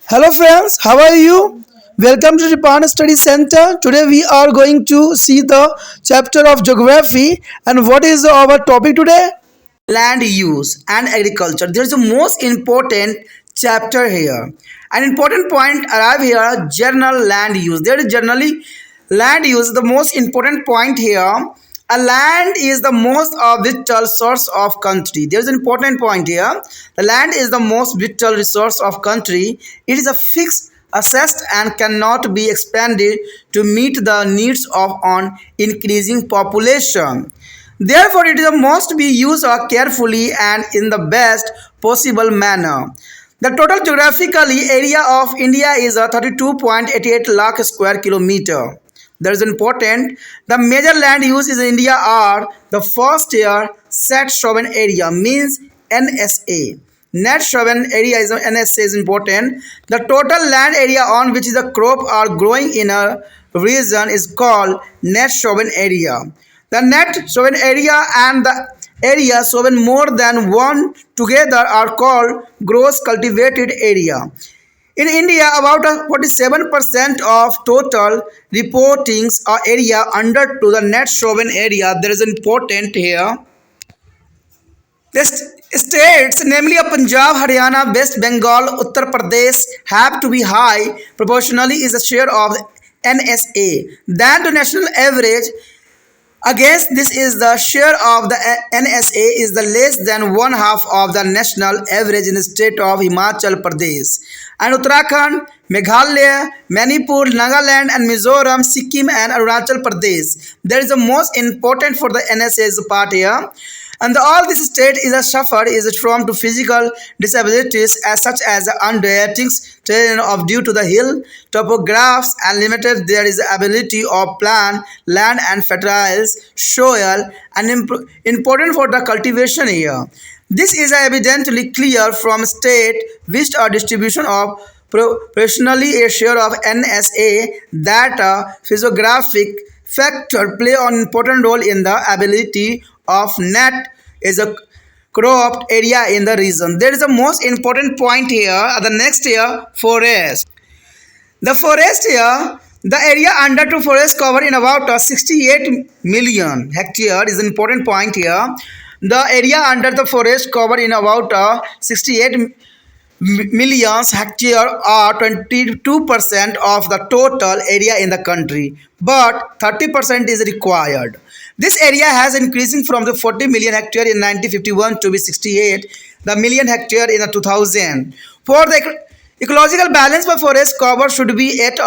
Hello friends, how are you? Welcome to Japan Study Center. Today we are going to see the chapter of geography and what is our topic today? Land use and agriculture. There is the most important chapter here. An important point arrive here, general land use. There is generally land use, the most important point here. A land is the most vital source of country. There is an important point here. The land is the most vital resource of country. It is a fixed assessed and cannot be expanded to meet the needs of an increasing population. Therefore, it must be used carefully and in the best possible manner. The total geographically area of India is 32.88 lakh square kilometer. That is important. The major land use in India are the first year set sovereign area means NSA. Net sovereign area is NSA is important. The total land area on which the crop are growing in a region is called net sovereign area. The net sovereign area and the area sovereign more than one together are called gross cultivated area. In India, about 47% of total reportings area under to the net sovereign area. There is important here. The states, namely Punjab, Haryana, West Bengal, Uttar Pradesh, have to be high proportionally is the share of NSA than the national average. Against this is the share of the NSA is the less than one half of the national average in the state of Himachal Pradesh and Uttarakhand, Meghalaya, Manipur, Nagaland and Mizoram, Sikkim and Arunachal Pradesh. There is the most important for the NSA's part here. And all this state is a suffered is from to physical disabilities as such as undiatic terrain of due to the hill topographs and limited there is the ability of plant land and fertile soil and important for the cultivation here. This is evidently clear from state which a distribution of proportionally a share of NSA that a physiographic factor play an important role in the ability of net is a cropped area in the region. There is a most important point here. The next here, forest. The forest here, the area under to forest cover in about 68 million hectare is an important point here. The area under the forest cover in about 68 millions hectare are 22% of the total area in the country, but 30% is required. This area has increasing from the 40 million hectare in 1951 to be 68 the million hectare in the 2000. For the ecological balance for forest cover should be at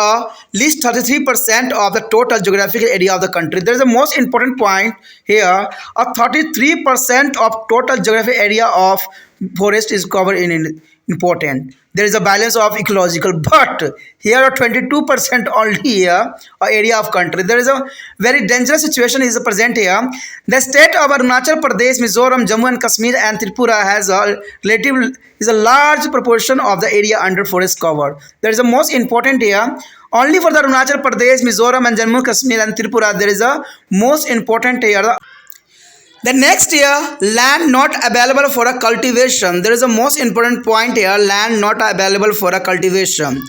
least 33% of the total geographical area of the country. There is a most important point here. 33% of total geographic area of forest is covered in important. There is a balance of ecological, but here are 22% only here area of country. There is a very dangerous situation is present here. The state of Arunachal Pradesh, Mizoram, Jammu and Kashmir and Tripura has a relative is a large proportion of the area under forest cover. There is a most important here. Only for the Arunachal Pradesh, Mizoram and Jammu, Kashmir and Tripura there is a most important here. The next year, land not available for a cultivation. There is a most important point here, land not available for a cultivation.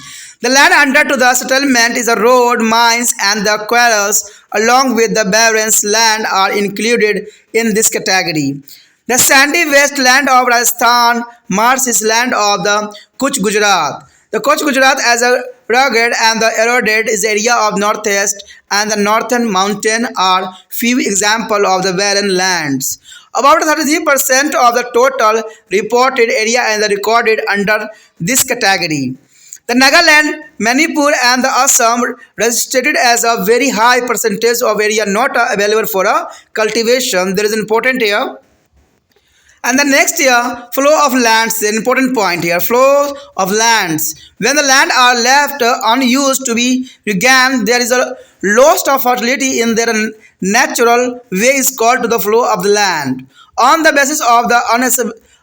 The land under to the settlement is a road, mines and the quarries along with the barren land are included in this category. The sandy wasteland of Rajasthan, marshy land of the Kuch Gujarat. The Kuch Gujarat as a rugged and the eroded is area of northeast and the northern mountain are few examples of the barren lands. About 33% of the total reported area and the recorded under this category. The Nagaland, Manipur and the Assam registered as a very high percentage of area not available for a cultivation. There is important here. And the next year, flow of lands, the important point here, flow of lands. When the land are left unused to be regained, there is a loss of fertility in their natural way is called to the flow of the land. On the basis of the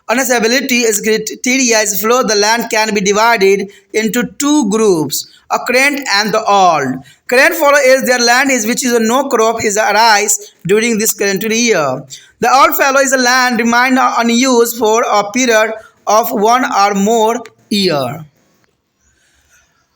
unusability is criteria is flow, the land can be divided into two groups, a current and the old. Current follow is their land is which is a no crop is arise during this current year. The old fallow is a land remain unused for a period of one or more year.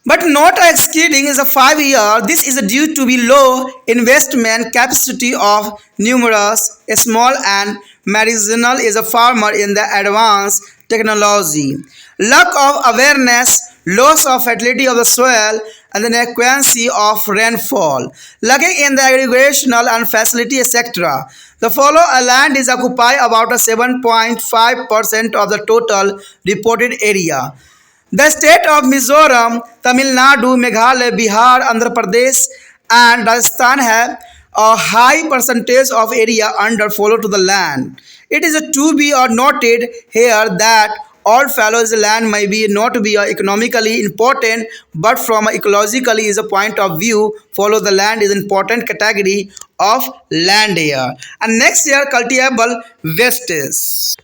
But not exceeding is a 5 year. This is due to be low investment capacity of numerous small and medicinal is a farmer in the advanced technology. Lack of awareness, loss of fertility of the soil, and the inadequacy of rainfall, lacking in the irrigational and facility, etc. The follow land is occupy about a 7.5% of the total reported area. The state of Mizoram, Tamil Nadu, Meghalaya, Bihar, Andhra Pradesh, and Rajasthan have a high percentage of area under follow to the land. It is to be noted here that all fallows land may be not be economically important, but from a ecologically is a point of view, follow the land is important category of land here. And next year cultivable wastes.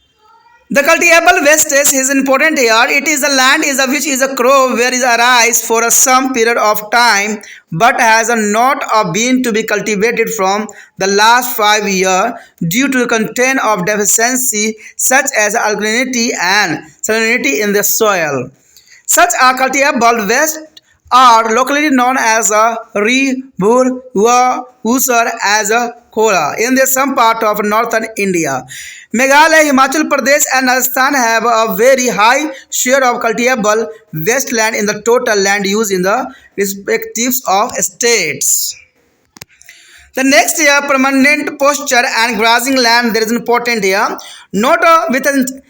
The cultivable wastage is important here. It is a land is a which is a crop where is arise for a some period of time, but has a not a been to be cultivated from the last 5 years due to the content of deficiency such as alkalinity and salinity in the soil. Such a cultivable waste are locally known as a rebur, usar as a kola in the some part of northern India. Meghalaya, Himachal Pradesh and Rajasthan have a very high share of cultivable wasteland in the total land use in the respectives of states. The next year, permanent posture and grazing land there is important here, not with an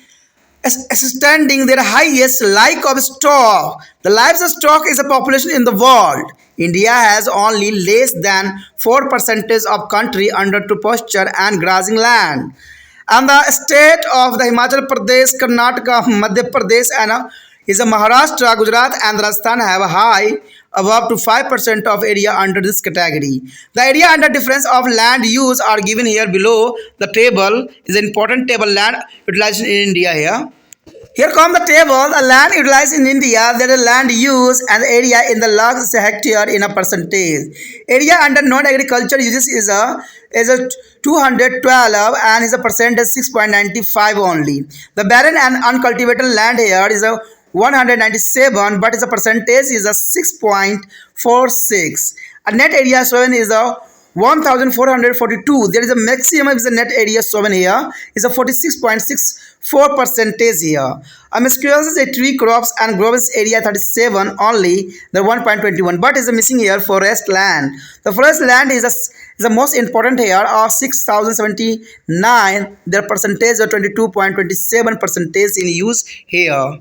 extending their highest like of stock. The livestock is a population in the world. India has only less than 4% of country under to pasture and grazing land. And the state of the Himachal Pradesh, Karnataka, Madhya Pradesh, and is a Maharashtra, Gujarat, and Rajasthan have a high above to 5% of area under this category. The area under difference of land use are given here below. The table is an important table land utilization in India here. Here come the table. The land utilized in India, there is land use and area in the lakhs hectare in a percentage. Area under non-agriculture uses is a 212 and is a percentage 6.95 only. The barren and uncultivated land here is a 197, but its a percentage is a 6.46. A net area shown is a 1442. There is a maximum is the net area shown here is a 46.64 percentage here. A mesculosis is a tree crops and groves area 37 only the 1.21, but is missing here forest land. The forest land is the most important here of 6079. Their percentage of 22.27 percentage in use here.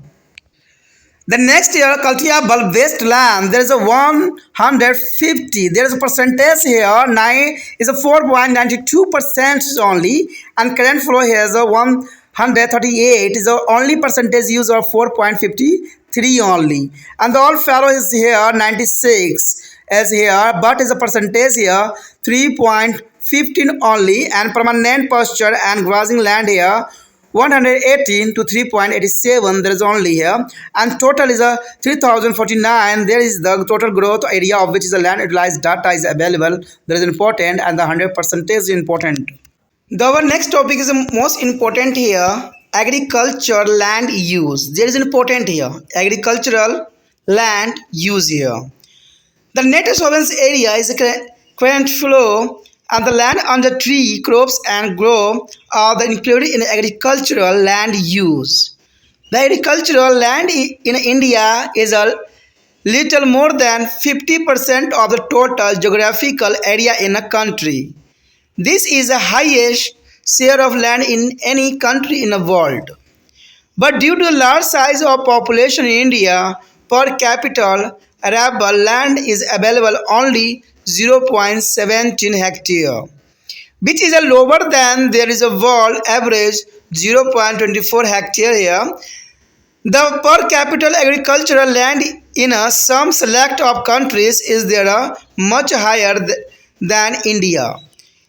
The next year, cultivable wasteland, there is a 150. There is a percentage here, 9 is a 4.92% only, and current flow here is a 138 is the only percentage use of 4.53 only, and the all fallow is here 96 as here, but is a percentage here 3.15 only, and permanent pasture and grazing land here 118 to 3.87 there is only here, and total is a 3049. There is the total growth area of which is the land utilized data is available. There is important, and the 100% is important. Our next topic is the most important here, agriculture land use. There is important here, agricultural land use here. The net surveillance area is a current flow, and the land under tree, crops, and grow are included in agricultural land use. The agricultural land in India is a little more than 50% of the total geographical area in a country. This is the highest share of land in any country in the world. But due to the large size of population in India, per capita arable land is available only 0.17 hectare, which is a lower than there is a world average 0.24 hectare here. The per capita agricultural land in some select of countries is there much higher than India.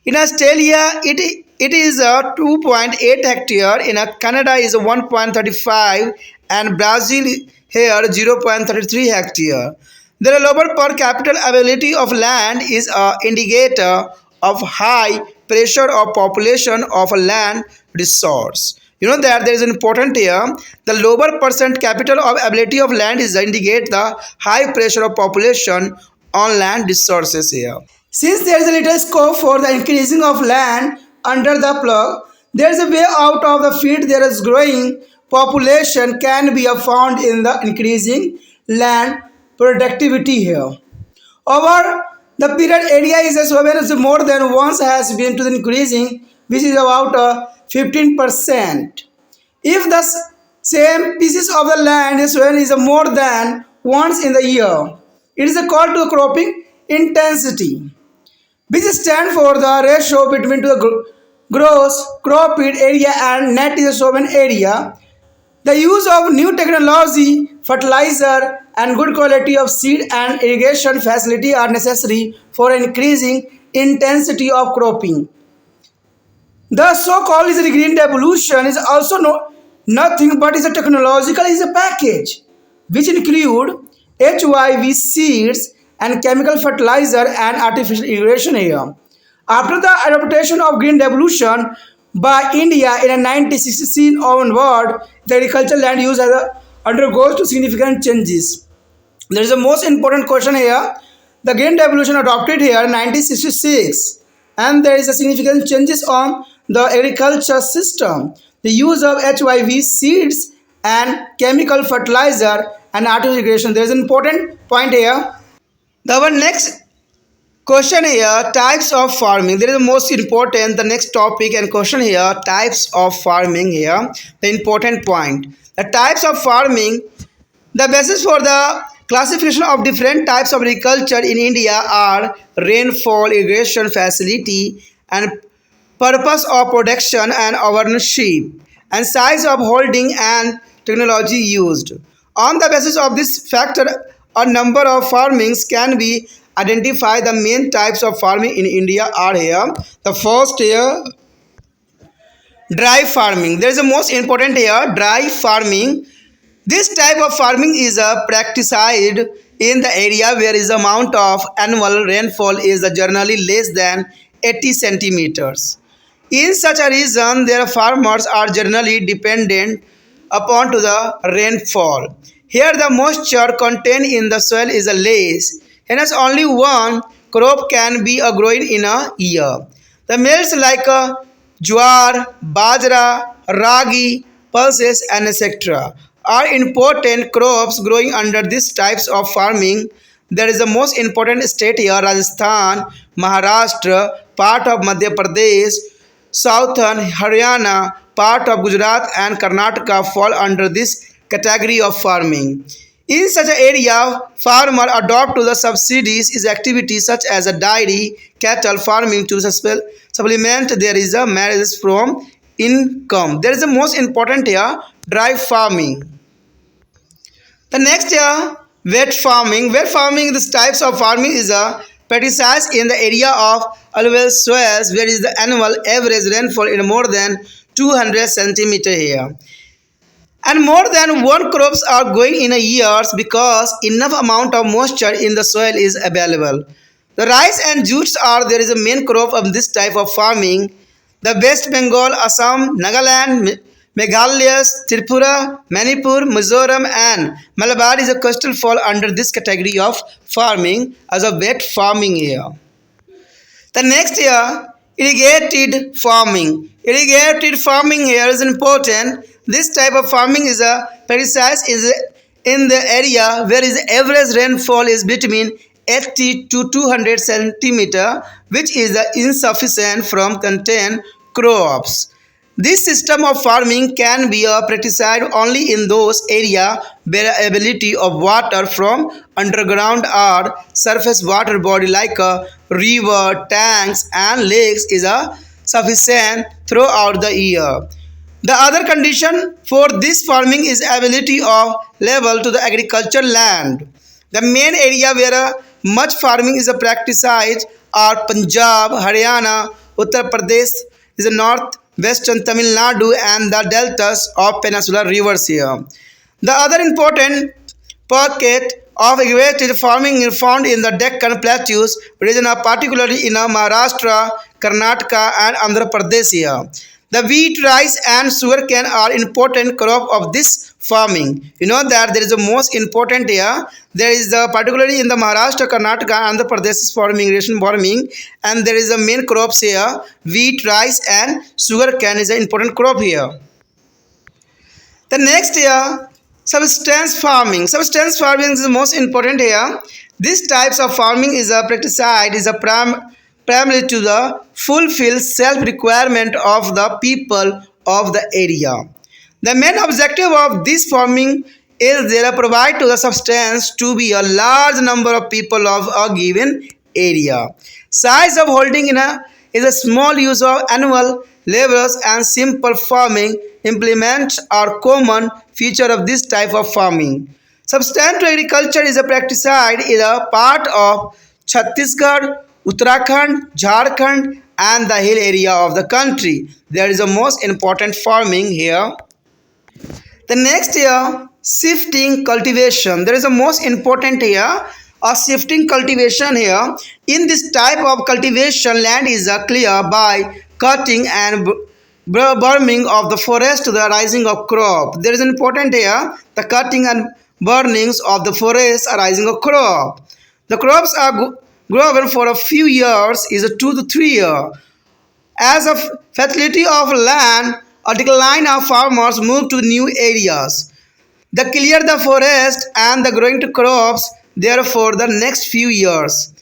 In Australia, it is a 2.8 hectare. In Canada is a 1.35, and Brazil here 0.33 hectare. The lower per capita availability of land is an indicator of high pressure of population of a land resource. You know that there is an important here. The lower percent capital of ability of land is indicate the high pressure of population on land resources here. Since there is a little scope for the increasing of land under the plug, there is a way out of the field. There is growing population can be found in the increasing land productivity here. Over the period area is as well as more than once has been to the increasing, which is about 15%. If the same pieces of the land is when is more than once in the year, it is called to cropping intensity, which stands for the ratio between the gross cropped area and net sown area. The use of new technology, fertilizer, and good quality of seed and irrigation facility are necessary for increasing intensity of cropping. The so-called green revolution is also nothing but is a technological is a package which include HYV seeds and chemical fertilizer and artificial irrigation here. After the adaptation of green revolution by India in a 1960s onward, the agricultural land use undergoes to significant changes. There is a most important question here. The green revolution adopted here in 1966, and there is a significant changes on the agriculture system. The use of HYV seeds and chemical fertilizer and artificial irrigation. There is an important point here. Our next question here, types of farming. There is the most important, the next topic and question here, types of farming here. The important point. The types of farming, the basis for the classification of different types of agriculture in India are rainfall, irrigation facility, and purpose of production and ownership, and size of holding and technology used. On the basis of this factor, a number of farmings can be identified. The main types of farming in India are here. The first here, dry farming. There is the most important here, dry farming. This type of farming is practiced in the area where is the amount of annual rainfall is generally less than 80 centimeters. In such a region, their farmers are generally dependent upon to the rainfall. Here the moisture contained in the soil is less, hence only one crop can be grown in a year. The mills like jowar, bajra, ragi, pulses and etc. are important crops growing under these types of farming. There is the most important state here, Rajasthan, Maharashtra, part of Madhya Pradesh, southern Haryana, part of Gujarat and Karnataka fall under this category of farming. In such an area, farmer adopt to the subsidies is activities such as a dairy, cattle farming to supplement there is a marriage from income. There is the most important here, dry farming. The next here, wet farming. Wet farming, this types of farming is a practiced in the area of alluvial soils where is the annual average rainfall in more than 200 centimeter here. And more than one crops are going in a year because enough amount of moisture in the soil is available. The rice and jutes are there is a main crop of this type of farming. The West Bengal, Assam, Nagaland, Meghalaya, Tripura, Manipur, Mizoram and Malabar is a coastal fall under this category of farming as a wet farming here. The next here, irrigated farming. Irrigated farming here is important. This type of farming is a practiced is in the area where is average rainfall is between 80 to 200 centimeter, which is insufficient from contain crops. This system of farming can be practiced only in those areas where ability of water from underground or surface water body like a river, tanks and lakes is sufficient throughout the year. The other condition for this farming is ability of level to the agricultural land. The main area where much farming is practiced are Punjab, Haryana, Uttar Pradesh is the north western Tamil Nadu and the deltas of peninsular rivers here. The other important pocket of irrigated farming is found in the Deccan Plateaus region, particularly in Maharashtra, Karnataka and Andhra Pradesh here. The wheat, rice, and sugarcane are important crop of this farming. You know that there is the most important here. There is the particularly in the Maharashtra, Karnataka, Andhra Pradesh is farming, irrigation farming, and there is the main crops here. Wheat, rice, and sugarcane is an important crop here. The next here, substance farming. Substance farming is the most important here. This types of farming is a practiced is a primarily to the fulfill self requirement of the people of the area. The main objective of this farming is they provide to the substance to be a large number of people of a given area. Size of holding in a is a small use of annual laborers and simple farming implements are common feature of this type of farming. Substantial agriculture is a practiced in a part of Chhattisgarh, Uttarakhand, Jharkhand, and the hill area of the country. There is a most important farming here. The next here, shifting cultivation. There is a most important here, a shifting cultivation here. In this type of cultivation, land is clear by cutting and burning of the forest to the rising of crop. There is important here, the cutting and burnings of the forest arising of crop. The crops are grown for a few years, is a 2 to 3 years. As a fertility of land, a decline of farmers move to new areas. They clear the forest and the growing to crops there for the next few years.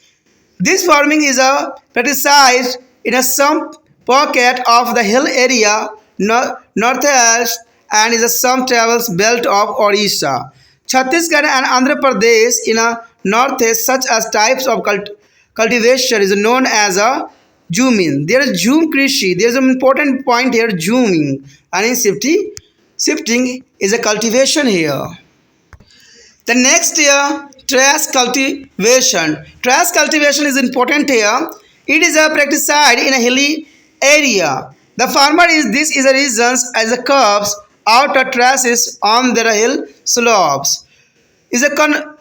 This farming is a practiced in a some pocket of the hill area northeast and is a some travels belt of Odisha. Chhattisgarh and Andhra Pradesh in a northeast such as types of cultivation is known as a zooming. There is zoom krishi. There is an important point here, zooming. And in shifting is a cultivation here. The next here, trash cultivation. Trash cultivation is important here. It is a practiced in a hilly area. The farmer is this is a reasons as the curbs out of trashes on their hill slopes. Is a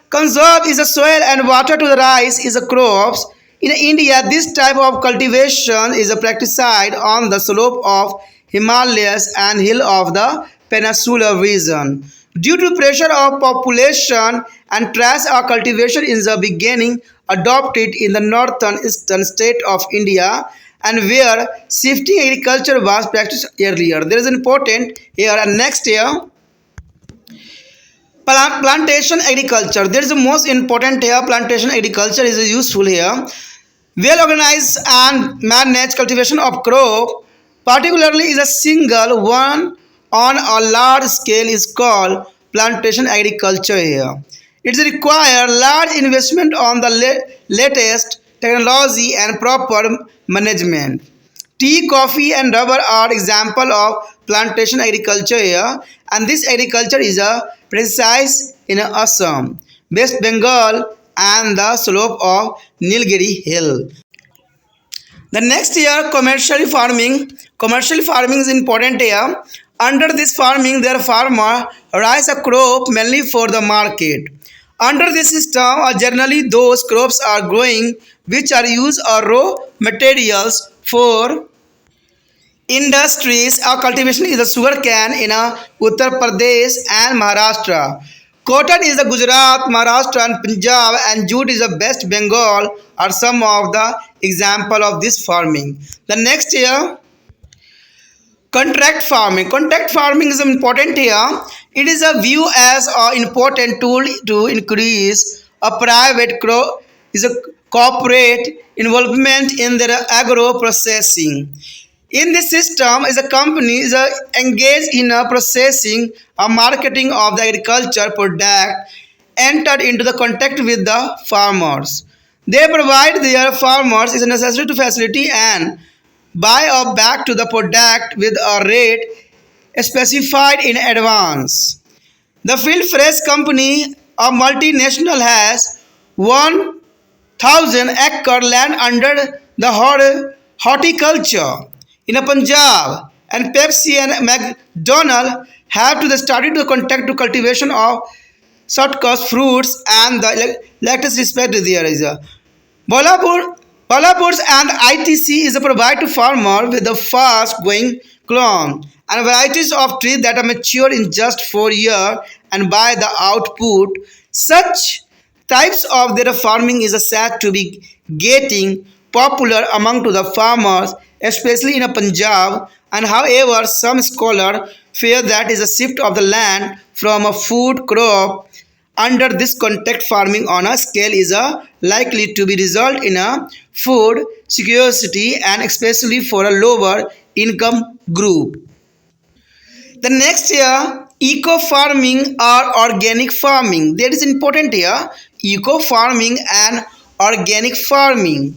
conserve is a soil and water to the rice is a crops. In India, this type of cultivation is a practiced on the slope of Himalayas and hill of the Peninsula region. Due to pressure of population and trash cultivation in the beginning adopted in the northern eastern state of India and where shifting agriculture was practiced earlier. There is important here and next here. Plantation agriculture. There is the most important here. Plantation agriculture is useful here. Well organized and managed cultivation of crop, particularly is a single one on a large scale, is called plantation agriculture here. It requires large investment on the latest technology and proper management. Tea, coffee, and rubber are example of plantation agriculture here, and this agriculture is a precise in Assam, West Bengal, and the slope of Nilgiri Hill. The next year, commercial farming. Commercial farming is important here. Under this farming, their farmer raise a crop mainly for the market. Under this system, generally those crops are growing which are used as raw materials for industries. Our cultivation is the sugar cane in Uttar Pradesh and Maharashtra. Cotton is the Gujarat, Maharashtra and Punjab, and jute is the West Bengal are some of the example of this farming. The next year, contract farming. Contract farming is important here. It is a view as an important tool to increase a private is a corporate involvement in their agro processing. In this system, is a company is engaged in a processing or marketing of the agriculture product entered into the contact with the farmers. They provide their farmers is necessary to facility and buy or back to the product with a rate specified in advance. The Field Fresh Company, a multinational, has 1,000-acre land under the horticulture in Punjab, and Pepsi and McDonald have to started to contact to cultivation of shortcuts, fruits, and the latest respect there is a Bolapur Palaputs and ITC is a provide to farmer with a fast growing clone and varieties of trees that are mature in just 4 years and by the output. Such types of their farming is said to be getting popular among to the farmers, especially in a Punjab. And however, some scholars fear that is a shift of the land from a food crop under this context farming on a scale is likely to be result in a food security and especially for a lower income group. The next year, eco farming or organic farming. That is important here. Eco farming and organic farming.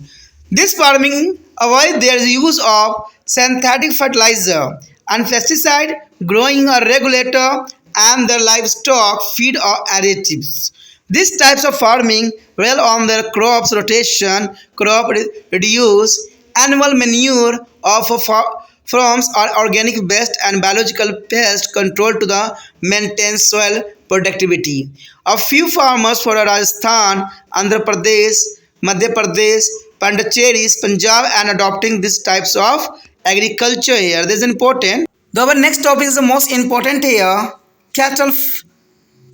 This farming avoids their use of synthetic fertilizer and pesticide, growing a regulator and the livestock feed or additives. These types of farming rely on their crops rotation, crop reduce, animal manure of a farms are organic based and biological pest control to the maintain soil productivity. A few farmers for Rajasthan, Andhra Pradesh, Madhya Pradesh, Pondicherry, Punjab and adopting these types of agriculture here. This is important. Our next topic is the most important here. Cattle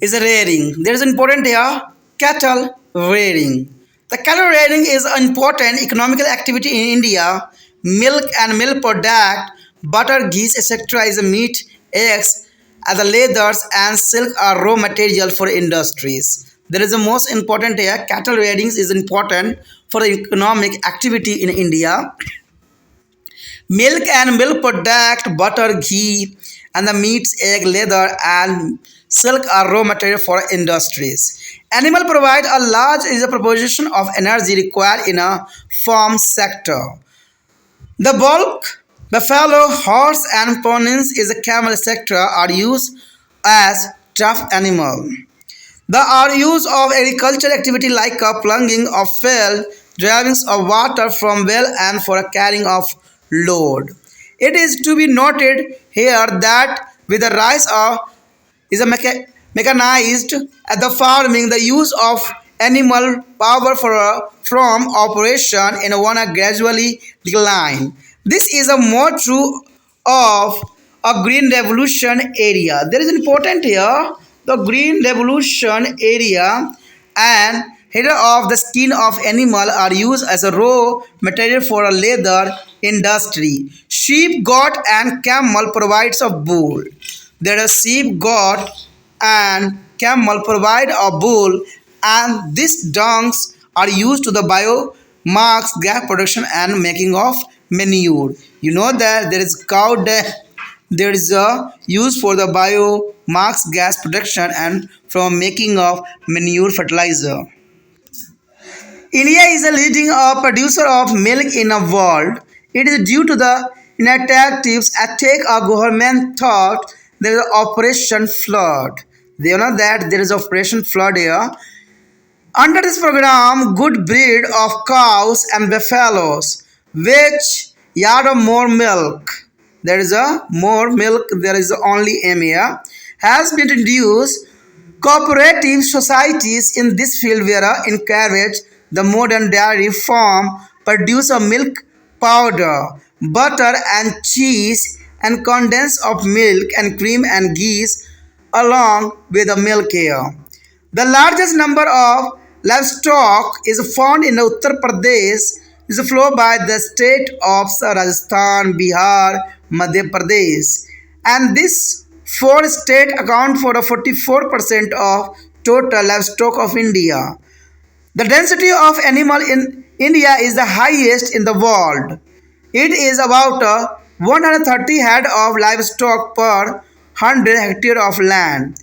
is rearing. There is important here. Cattle rearing. The cattle rearing is an important economical activity in India. Milk and milk product, butter, ghee, etc. is a meat, eggs, as the leathers and silk are raw material for industries. There is the most important here. Cattle rearing is important for the economic activity in India. Milk and milk product, butter, ghee, and the meats, egg, leather, and silk are raw material for industries. Animal provide a large is a proportion of energy required in a farm sector. The bulk, buffalo, horse, and ponies is a camel sector are used as tough animal. The are use of agricultural activity like a plunging of field, driving of water from well and for a carrying of load. It is to be noted here that with the rise of is a mechanized at the farming, the use of animal power from operation in one gradually decline. This is a more true of a green revolution area. There is important here the green revolution area and hair of the skin of animal are used as a raw material for a leather industry. Sheep, goat, and camel provides a wool. There are sheep, goat, and camel provide a wool, and these dungs are used to the biomass gas production and making of manure. You know that there is cow there is a use for the biomass gas production and from making of manure fertilizer. India is a leading producer of milk in the world. It is due to the initiatives attack a government thought there is Operation Flood. Do you know that there is Operation Flood here? Under this program, good breed of cows and buffaloes, which yard more milk. There is a more milk. There is only aim here. Has been introduced. Cooperative societies in this field were encouraged. The modern dairy farm produce a milk powder, butter and cheese, and condense of milk and cream and ghee along with the milk here. The largest number of livestock is found in Uttar Pradesh, is flowed by the state of Rajasthan, Bihar, Madhya Pradesh, and this four states account for 44% of total livestock of India. The density of animal in India is the highest in the world. It is about 130 head of livestock per 100 hectare of land.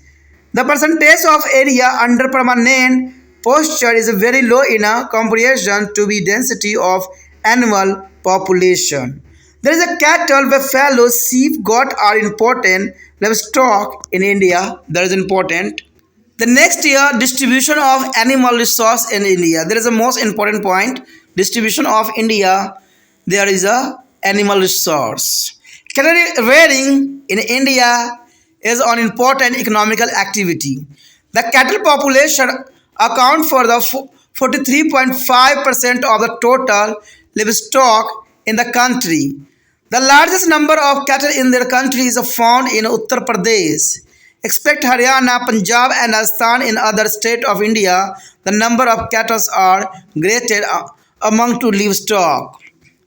The percentage of area under permanent pasture is very low in a comparison to the density of animal population. There is a cattle, buffalo, sheep, goat are important livestock in India. That is important. The next year, distribution of animal resource in India. There is a most important point. Distribution of India. There is a animal resource. Cattle rearing in India is an important economical activity. The cattle population account for the 43.5% of the total livestock in the country. The largest number of cattle in their country is found in Uttar Pradesh. Except Haryana, Punjab and Rajasthan in other states of India, the number of cattle are greater among to livestock.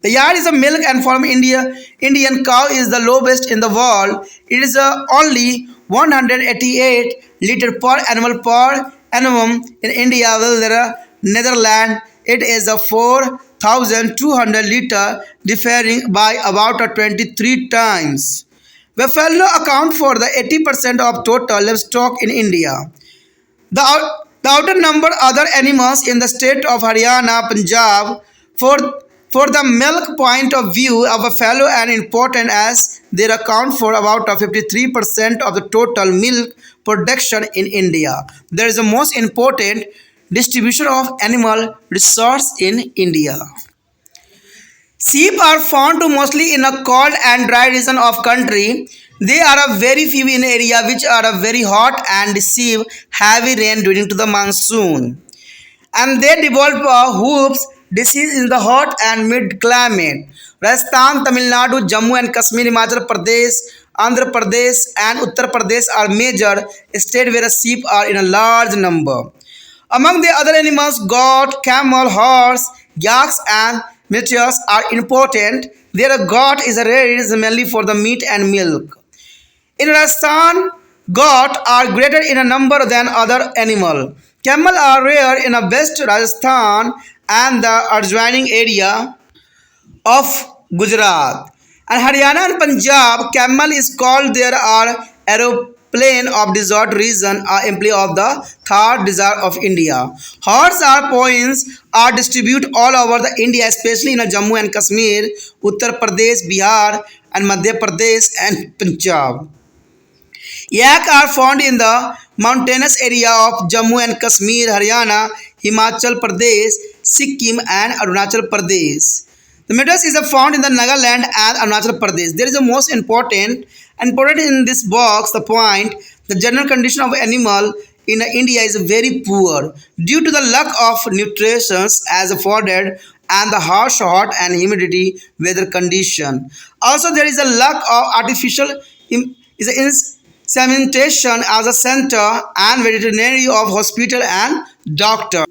The yard is a milk and from Indian cow is the lowest in the world. It is only 188 liter per animal per annum in India, while the Netherlands it is a 4,200 liter, differing by about 23 times. Buffalo account for the 80% of total livestock in India. The outer number other animals in the state of Haryana, Punjab, for the milk point of view of buffalo and important as they account for about 53% of the total milk production in India. There is the most important distribution of animal resource in India. Sheep are found to mostly in a cold and dry region of country. They are a very few in area which are a very hot and receive heavy rain during to the monsoon. And they develop hooves disease in the hot and mid climate. Rajasthan, Tamil Nadu, Jammu and Kashmir, Himachal Pradesh, Andhra Pradesh and Uttar Pradesh are major states where sheep are in a large number. Among the other animals, goat, camel, horse, yaks and meteors are important. Their goat is raised mainly for the meat and milk. In Rajasthan, goat are greater in a number than other animal. Camel are rare in West Rajasthan and the adjoining area of Gujarat. And Haryana and Punjab, camel is called there are aeroplane of desert region are employee of the third desert of India. Horse are points are distributed all over the India, especially in Jammu and Kashmir, Uttar Pradesh, Bihar and Madhya Pradesh and Punjab. Yak are found in the mountainous area of Jammu and Kashmir, Haryana, Himachal Pradesh, Sikkim and Arunachal Pradesh. The meadows is found in the Nagaland and Arunachal Pradesh. There is the most important in this box the point the general condition of animal in India is very poor due to the lack of nutrition as afforded and the harsh hot and humidity weather condition. Also there is a lack of artificial insemination as a center and veterinary of hospital and doctor.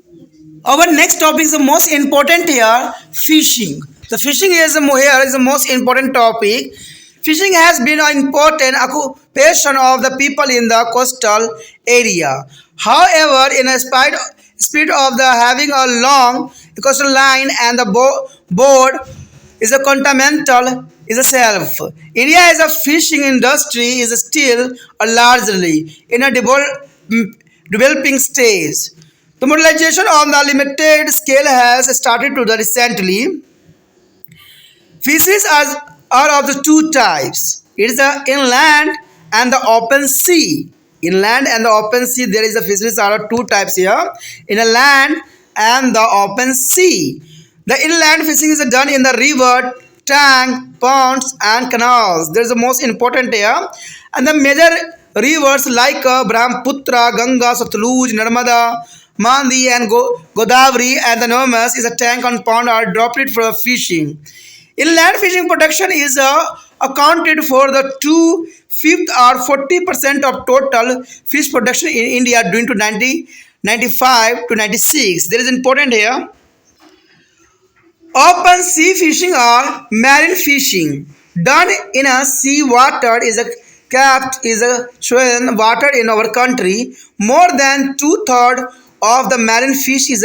Our next topic is the most important here, fishing. The fishing is the most important topic. Fishing has been an important occupation of the people in the coastal area. However, in spite of the having a long coastal line and the board is a continental is a self. India as a fishing industry is still a largely in a developing stage. The modernization on the limited scale has started to the recently. Fisheries are of the two types. It is the inland and the open sea. Inland and the open sea, there is the fisheries are two types here. In a land and the open sea. The inland fishing is done in the river, tank, ponds and canals. There is the most important here. And the major rivers like Brahmaputra, Ganga, Satluj, Narmada, Mandi and Godavari and the Nomas is a tank and pond are adopted for fishing. Inland fishing production is accounted for the 2/5 or 40% of total fish production in India during to 1995 to 96. There is important here. Open sea fishing or marine fishing done in a sea water is a kept is a swollen water in our country. More than 2/3 of the marine fish is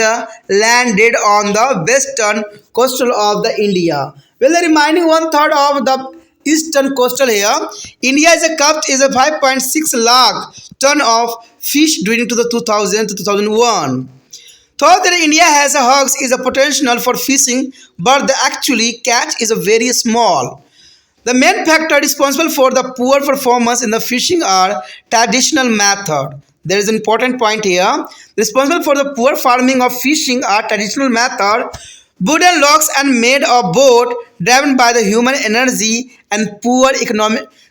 landed on the western coastal of the India. Well, the remaining 1/3 of the eastern coastal here, India is a kept is a 5.6 lakh ton of fish during to the 2000 to 2001. Though that India has a hugs is a potential for fishing, but the actually catch is a very small. The main factor responsible for the poor performance in the fishing are traditional method. There is an important point here. Responsible for the poor farming of fishing are traditional method, wooden logs and made of boat driven by the human energy and poor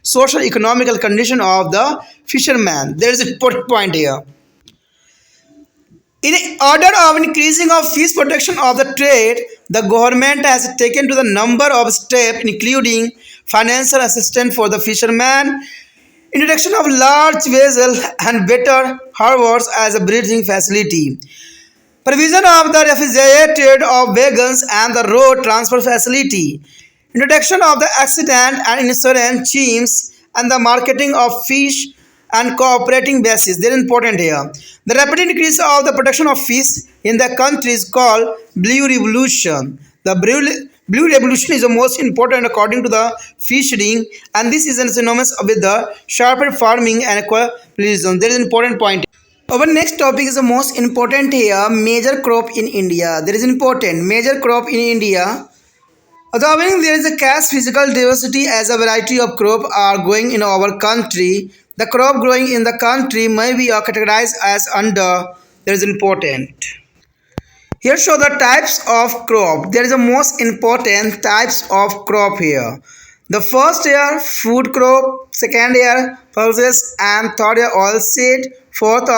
social economical condition of the fisherman. There is an important point here. In order of increasing of fish protection of the trade, the government has taken to the number of steps including financial assistance for the fishermen, introduction of large vessels and better harbors as a breeding facility, provision of the refrigerated of wagons and the road transport facility, introduction of the accident and insurance schemes, and the marketing of fish and cooperating basis. They are important here. The rapid increase of the production of fish in the country is called Blue Revolution. The Blue Revolution is the most important according to the fishery, and this is synonymous with the sharper farming and equilibrium. There is an important point. Our next topic is the most important here, major crop in India. There is important major crop in India. Although there is a caste physical diversity as a variety of crop are growing in our country, the crop growing in the country may be categorized as under. There is important. Here show the types of crop. There is the most important types of crop here. The first year food crop, second year pulses, and third year oil seed, fourth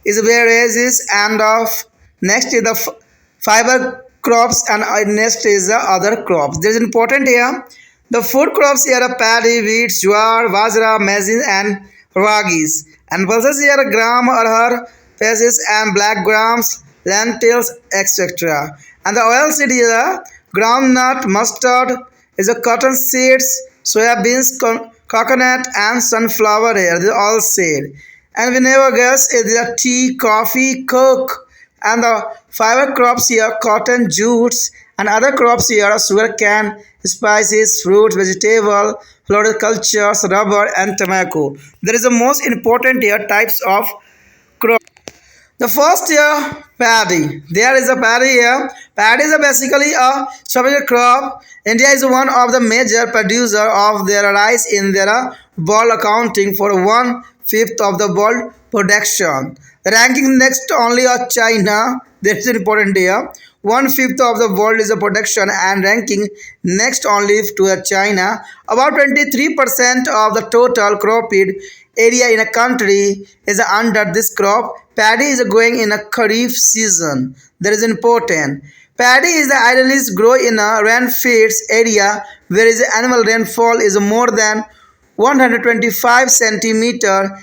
is berries, and of next is the fiber crops, and next is the other crops. This is important here. The food crops here are paddy, wheat, jowar, bajra, maize, and ragis. And pulses here are gram, arhar, peas, and black grams, lentils, etc. And the oil seed here, groundnut, mustard, is a cotton seeds, soya beans, coconut, and sunflower here. They all seed. And we never guess is the tea, coffee, coke, and the fiber crops here, cotton, jutes, and other crops here are sugar cane, spices, fruit, vegetable, floriculture, rubber, and tobacco. There is the most important here types of crop. The first year paddy. There is a paddy here. Paddy is basically a tropical crop. India is one of the major producer of their rice in their world, accounting for 1/5 of the world production. Ranking next only of China. This is important here. 1/5 of the world is a production and ranking next only to China. About 23% of the total cropped area in a country is under this crop. Paddy is growing in a Kharif season. That is important. Paddy is the ideally grow in a rain-fed area where is annual rainfall is more than 125 centimeter.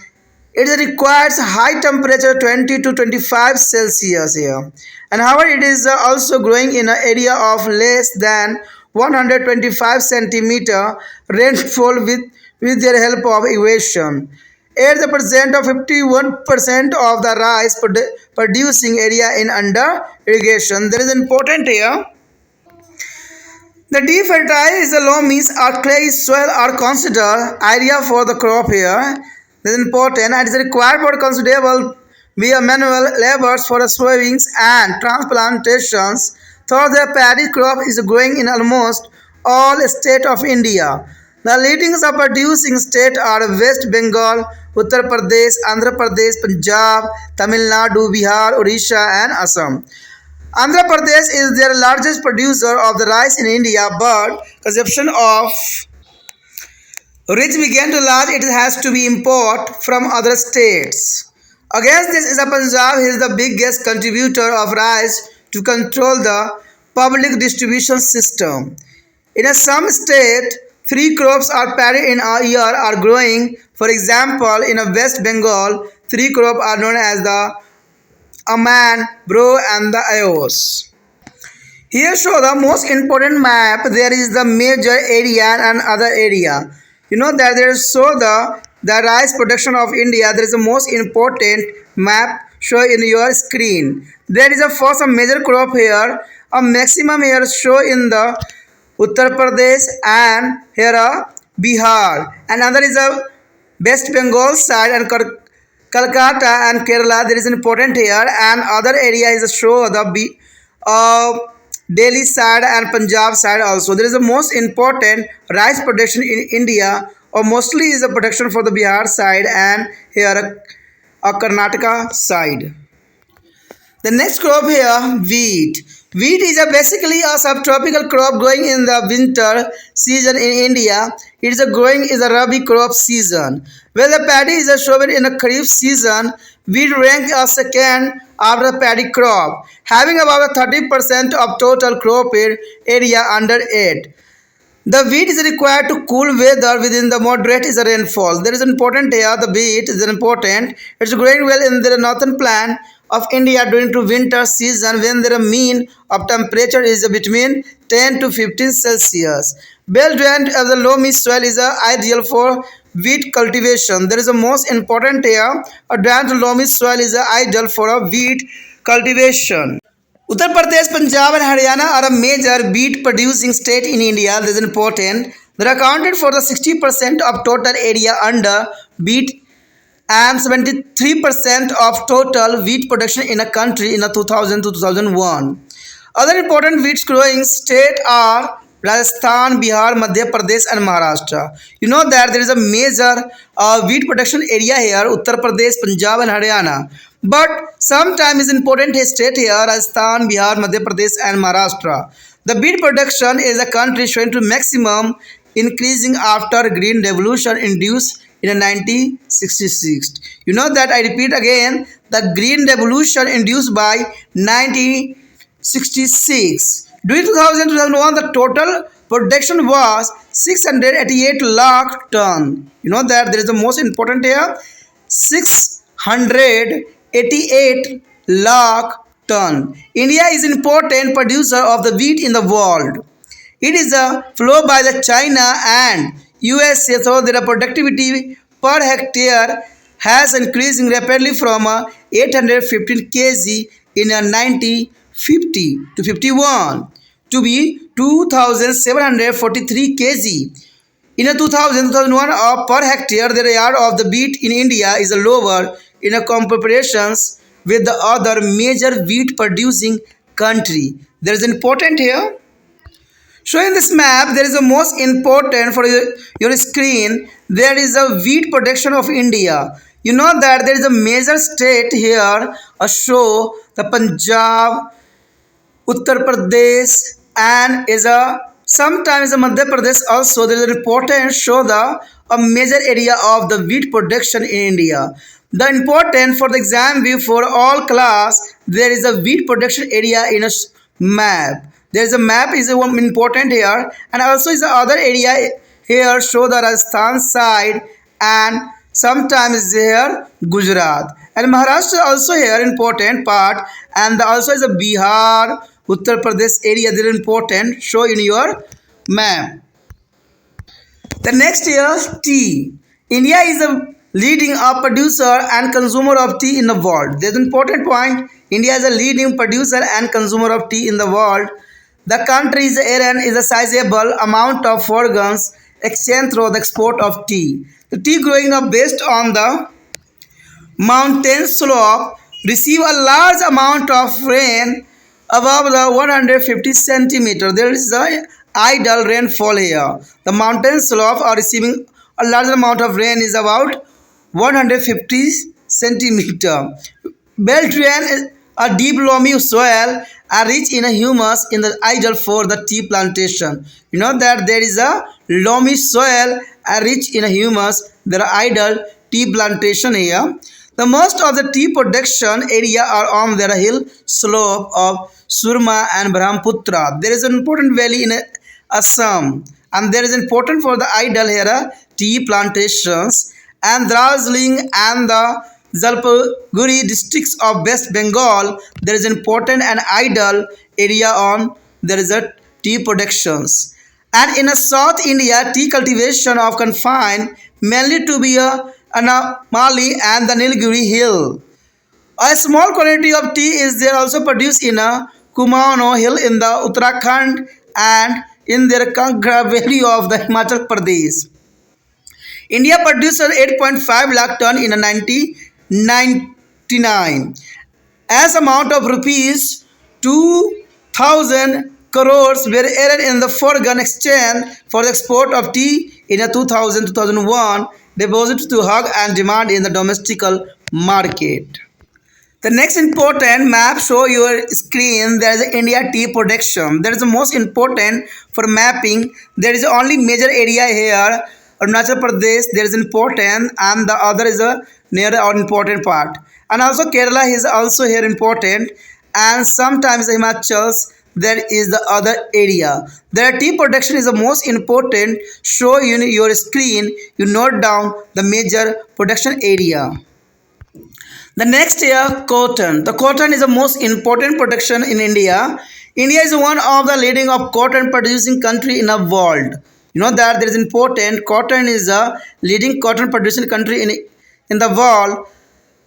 It requires high temperature 20 to 25 Celsius here. And however, it is also growing in an area of less than 125 centimeter rainfall with their help of irrigation. 8% of 51% of the rice producing area in under irrigation. There is important here. The deep fertile low means or clay soil are considered area for the crop here. This is important and it is required for considerable via manual labors for the sowings and transplantations. Third, the paddy crop is growing in almost all states of India. The leading producing states are West Bengal, Uttar Pradesh, Andhra Pradesh, Punjab, Tamil Nadu, Bihar, Odisha, and Assam. Andhra Pradesh is their largest producer of the rice in India, but consumption of which began to large, it has to be import from other states. Against this is a Punjab is the biggest contributor of rice to control the public distribution system. In some state, 3 crops are paddy in a year are growing. For example, in a West Bengal, 3 crops are known as the Aman, Bro, and the Ios. Here show the most important map. There is the major area and other area. You know that there is so the rice production of India. There is the most important map show in your screen. There is a first a major crop here. A maximum here show in the Uttar Pradesh and here a Bihar. And another is a West Bengal side and Calcutta and Kerala. There is important here and other area is a show the Delhi side and Punjab side also. There is the most important rice production in India or mostly is a production for the Bihar side and here a Karnataka side. The next crop here wheat. Wheat is basically a subtropical crop growing in the winter season in India. It is a growing is a rabi crop season. When the paddy is sown in a kharif season, wheat ranks a second after the paddy crop, having about 30% of total crop area under it. The wheat is required to cool weather within the moderate is a rainfall. There is important here. The wheat is important. It's growing well in the northern plain of India during the winter season when the mean of temperature is between 10 to 15 Celsius. Well drained as the loamy soil is ideal for wheat cultivation. There is a most important here. A drained loamy soil is ideal for a wheat cultivation. Uttar Pradesh, Punjab, and Haryana are a major wheat producing state in India. This is important. They are accounted for the 60% of total area under wheat and 73% of total wheat production in a country in a 2000 to 2001. Other important wheat growing states are Rajasthan, Bihar, Madhya Pradesh, and Maharashtra. You know that there is a major wheat production area here, Uttar Pradesh, Punjab, and Haryana. But sometimes is important state here, Rajasthan, Bihar, Madhya Pradesh, and Maharashtra. The wheat production is a country showing to maximum increasing after green revolution induced in 1966. You know that I repeat again, the green revolution induced by 1966. During 2001, the total production was 688 lakh ton. You know that there is the most important here, 688 lakh ton. India is an important producer of the wheat in the world. It is followed by the China and USA, so their productivity per hectare has increasing rapidly from 815 kg in 1950 to 51 to be 2743 kg. In 2001 per hectare, the yard of the wheat in India is lower in comparisons with the other major wheat producing country. There is important here. Showing this map, there is a most important for your screen. There is a wheat production of India. You know that there is a major state here. Show the Punjab, Uttar Pradesh, and is a sometimes the Madhya Pradesh also. There is an important show the a major area of the wheat production in India. The important for the exam view for all class, there is a wheat production area in a map. There is a map is important here, and also is the other area here show the Rajasthan side, and sometimes here Gujarat and Maharashtra also here important part, and also is a Bihar, Uttar Pradesh area. They are important show in your map. The next year, tea. India is a leading producer and consumer of tea in the world. There's an important point. India is a leading producer and consumer of tea in the world. The country's earn is a sizable amount of foreign exchange through the export of tea. The tea growing up based on the mountain slope receive a large amount of rain above the 150 centimeter. There is the ideal rainfall here. The mountain slope are receiving a large amount of rain is about 150 centimeter. Belt drain is a deep loamy soil are rich in a humus in the ideal for the tea plantation. You know that there is a loamy soil are rich in a humus. There are ideal tea plantation here. The most of the tea production area are on the hill slope of Surma and Brahmaputra. There is an important valley in Assam, and there is important for the ideal here tea plantations, and Darjeeling and the Jalpaiguri districts of West Bengal. There is important and ideal area on there is a tea productions, and in a South India tea cultivation of confined mainly to be a Anamali and the Nilgiri hill. A small quantity of tea is there also produced in a Kumano hill in the Uttarakhand and in the Kangra valley of the Himachal Pradesh. India produced 8.5 lakh ton in 1999 as amount of rupees 2000 crores were earned in the foreign exchange for the export of tea in 2000-2001 deposit to hug and demand in the domestic market. The next important map show your screen. There is India tea production. That is the most important for mapping. There is only major area here. Arunachal Pradesh there is important, and the other is a near or important part. And also Kerala is also here important, and sometimes Himachal's there is the other area. Their tea production is the most important. Show you your screen. You note down the major production area. The next year, cotton. The cotton is the most important production in India. India is one of the leading of cotton producing country in the world. You know that there is important. Cotton is the leading cotton producing country in the world.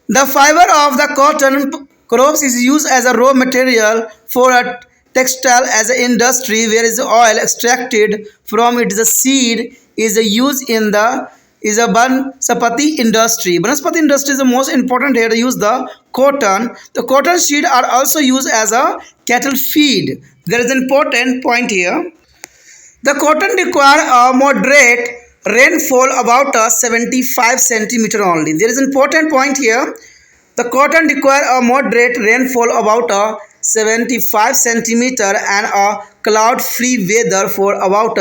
The fiber of the cotton crops is used as a raw material for a textile as an industry, whereas oil extracted from it, the seed is used in the is a Banaspati industry. Banaspati industry is the most important here to use the cotton. The cotton seed are also used as a cattle feed. There is an important point here. The cotton require a moderate rainfall about 75 centimeter only. There is an important point here. The cotton require a moderate rainfall about 75 centimeter and a cloud-free weather for about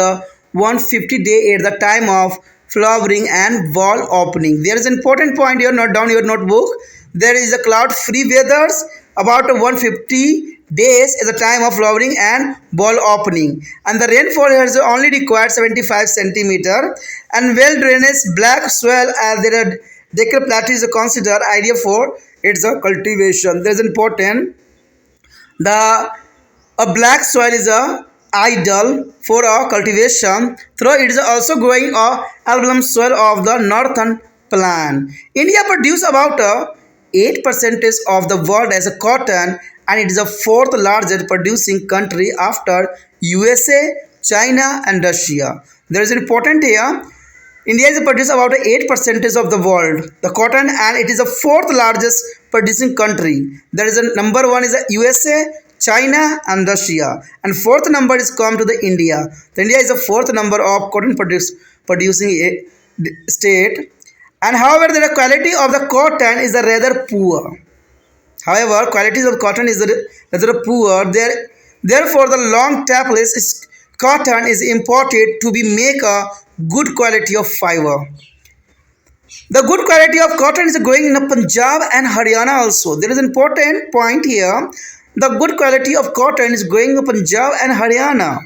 150 day at the time of flowering and ball opening. There is an important point here. Note down your notebook. There is a cloud-free weathers about 150 days at the time of flowering and ball opening, and the rainfall has only required 75 centimeter, and well drainage black soil as there are declare plateau is considered ideal for its cultivation. There is important the a black soil is a ideal for a cultivation, though it is also growing a alluvium soil of the northern plain. India produces about 8% of the world as a cotton, and it is the fourth largest producing country after USA, China and Russia. There is important here. India is produces about 8% of the world, the cotton, and it is the fourth largest producing country. There is a number one is the USA, China and Russia, and fourth number is come to the India. The India is the fourth number of cotton producing state, and however the quality of the cotton is rather poor. However, quality of cotton is rather poor. Therefore, the long tapless cotton is imported to be make a good quality of fiber. The good quality of cotton is growing in Punjab and Haryana also. There is an important point here. The good quality of cotton is growing in Punjab and Haryana.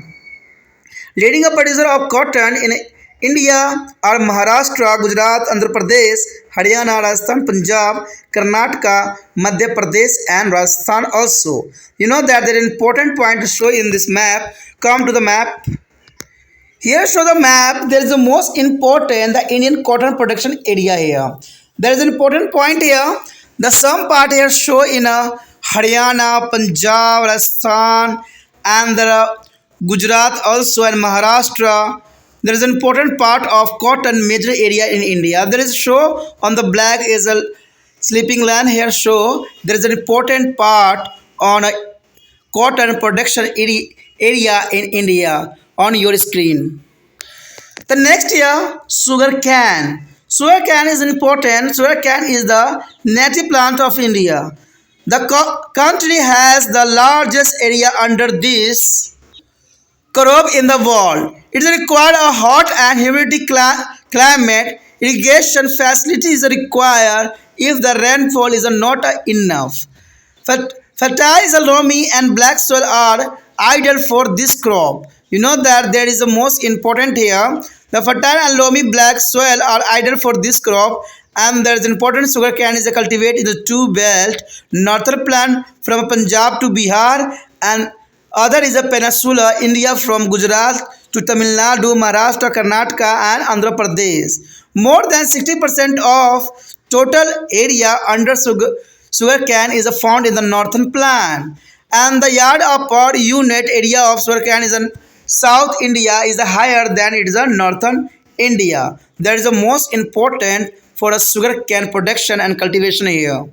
Leading a producer of cotton in India are Maharashtra, Gujarat, Andhra Pradesh, Haryana, Rajasthan, Punjab, Karnataka, Madhya Pradesh and Rajasthan also. You know that there is an important point to show in this map. Come to the map. Here show the map. There is the most important the Indian cotton production area here. There is an important point here. The some part here show in a Haryana, Punjab, Rajasthan, Andhra, Gujarat also and Maharashtra. There is an important part of cotton major area in India. There is show on the black is a sleeping land here show. There is an important part on a cotton production area in India on your screen. The next year, sugar cane. Sugar cane is important. Sugar cane is the native plant of India. The country has the largest area under this crop in the world. It is required a hot and humidity climate. Irrigation facilities are required if the rainfall is not enough. Fertile loamy and black soil are ideal for this crop. You know that there is the most important here. The fertile and loamy black soil are ideal for this crop, and there is important sugar cane is cultivated in the two belt northern plant from Punjab to Bihar, and other is a peninsula India from Gujarat to Tamil Nadu, Maharashtra, Karnataka and Andhra Pradesh. More than 60% of total area under sugar cane is found in the northern plant, and the yard of per unit area of sugar cane is in South India is higher than it is in northern India. That is the most important for a sugar cane production and cultivation here.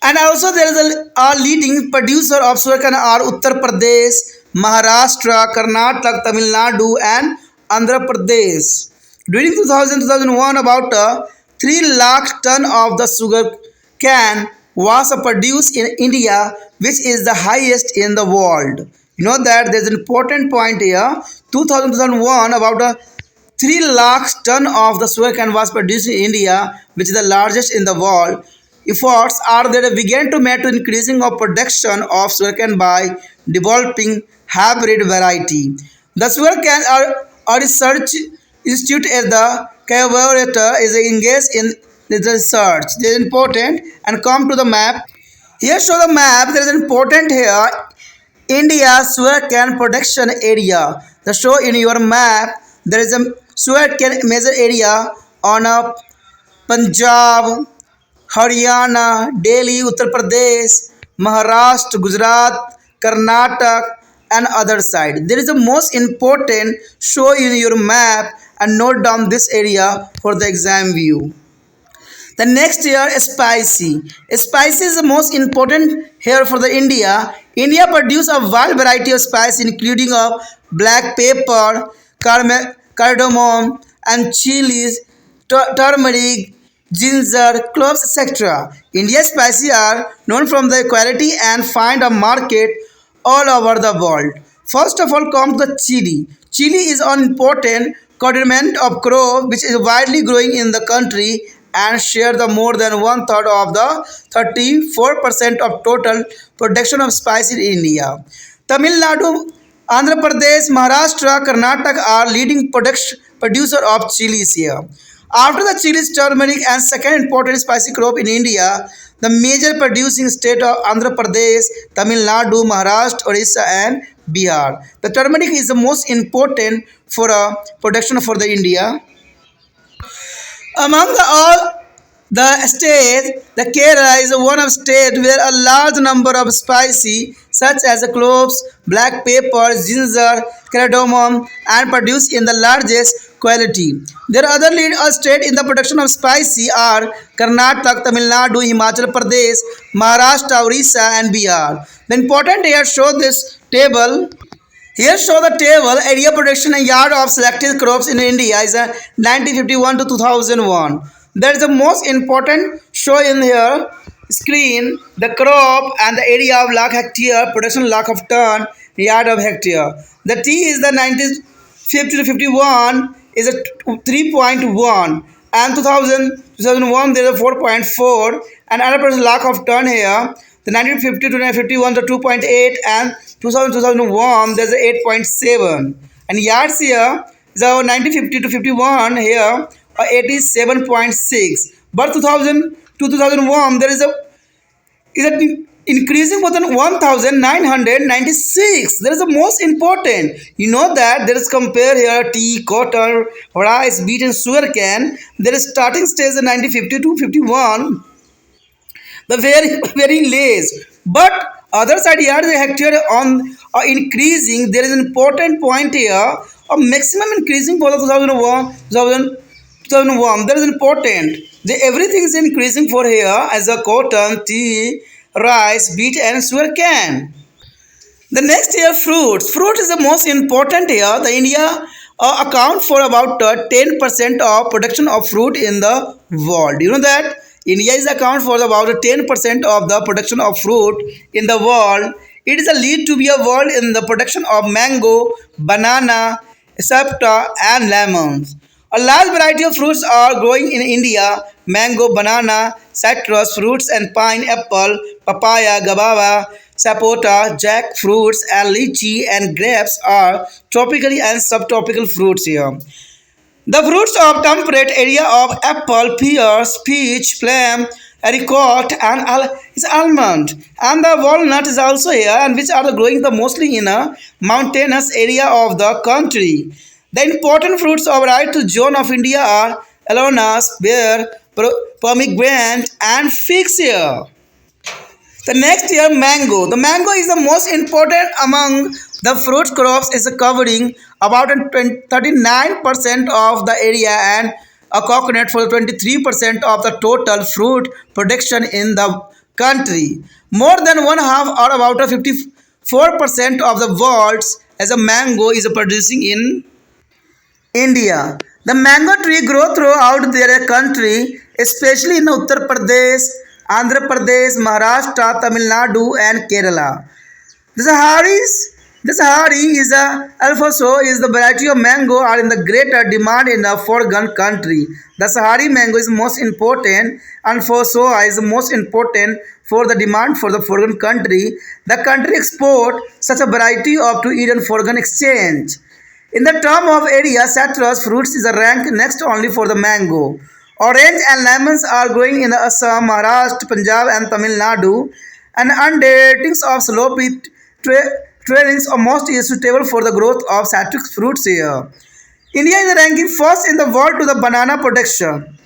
And also there is a leading producer of sugar cane are Uttar Pradesh, Maharashtra, Karnataka, Tamil Nadu and Andhra Pradesh. During 2000-2001 about 3 lakh ton of the sugar cane was produced in India, which is the highest in the world. You know that there's an important point here. 2001, about a 3 lakh ton of the sugarcane was produced in India, which is the largest in the world. Efforts are there began to make to increasing of production of sugarcane by developing hybrid variety. The sugarcane a research institute at the collaborator is engaged in the research. This is important and come to the map. Here show the map. There is important here. India sugarcane production area. The show in your map there is a sugarcane major area on a Punjab, Haryana, Delhi, Uttar Pradesh, Maharashtra, Gujarat, Karnataka, and other side. There is a most important show in your map and note down this area for the exam view. The next year, spicy. Spicy is the most important here for the India. India produce a wide variety of spice including of black pepper, cardamom, and chilies, turmeric, ginger, cloves, etc. India's spices are known from their quality and find a market all over the world. First of all comes the chili. Chili is an important condiment of crop which is widely growing in the country and share the more than one third of the 34% of total production of spice in India. Tamil Nadu, Andhra Pradesh, Maharashtra, Karnataka are leading producer of chilies here. After the chilies, turmeric and second important spicy crop in India, the major producing state of Andhra Pradesh, Tamil Nadu, Maharashtra, Orissa and Bihar. The turmeric is the most important for production for the India. Among all the states, the Kerala is one of states where a large number of spices such as cloves, black pepper, ginger, cardamom and produced in the largest quality. There are other lead states in the production of spices are Karnataka, Tamil Nadu, Himachal Pradesh, Maharashtra, Orissa and Bihar. The important here show this table. Here show the table area production and yard of selected crops in India is 1951 to 2001. There is the most important show in here screen the crop and the area of lakh hectare, production lakh of ton, yard of hectare. The T is the 1950 to 51 is a 3.1 and 2001 there is a 4.4 and another person lakh of ton here. The 1950 to 1951 the 2.8 and 2001 there's a 8.7 and yards here is a 1950 to 51 here 87.6 but 2000 to 2001 there is a increasing more than 1996. There is the most important. You know that there is compare here tea, cotton, rice, wheat and sugar cane. There is starting stage in 1950 to 51 the very less but other side here the hectare on increasing. There is an important point here a maximum increasing for the 2001 there is important everything is increasing for here as a cotton, tea, rice, wheat and sugar cane. The next here fruit is the most important here. The India account for about 10% of production of fruit in the world. You know that India is account for about 10% of the production of fruit in the world. It is a lead to be a world in the production of mango, banana, sapta and lemons. A large variety of fruits are growing in India. Mango, banana, citrus fruits and pineapple, papaya, guava, sapota, jackfruits and lychee and grapes are tropical and subtropical fruits here. The fruits of temperate area of apple, pears, peach, plum, apricot and is almond and the walnut is also here and which are growing the mostly in a mountainous area of the country. The important fruits of right to zone of India are ananas, pear, pomegranate and figs here. The next year mango. The mango is the most important among the fruit crops is covering about 39% of the area and a coconut for 23% of the total fruit production in the country. More than one half or about 54% of the world's as a mango is producing in India. The mango tree grow throughout their country, especially in Uttar Pradesh, Andhra Pradesh, Maharashtra, Tamil Nadu, and Kerala. The Sahari is a Alfonso is the variety of mango are in the greater demand in the foreign country. The Sahari mango is most important and Alfonso is most important for the demand for the foreign country. The country export such a variety of to Indian foreign exchange. In the term of area, citrus fruits is a rank next only for the mango. Orange and lemons are growing in the Assam, Maharashtra, Punjab and Tamil Nadu. And undatings of slopey trainings are most suitable for the growth of citrus fruits here. India is ranking first in the world to the banana production.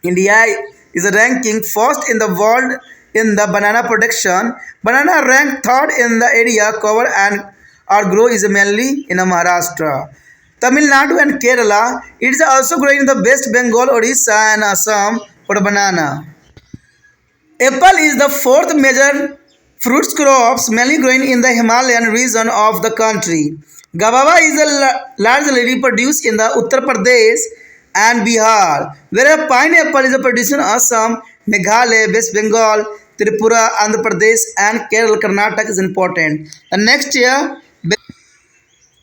India is ranking first in the world in the banana production. Banana ranked third in the area cover and our grow is mainly in Maharashtra. Tamil Nadu and Kerala. It is also growing in the West Bengal, Odisha and Assam for banana. Apple is the fourth major fruit crops mainly grown in the Himalayan region of the country. Guava is largely reproduced in the Uttar Pradesh and Bihar, whereas pineapple is produced in Assam, Meghalaya, West Bengal, Tripura, Andhra Pradesh, and Kerala, Karnataka is important. The next year,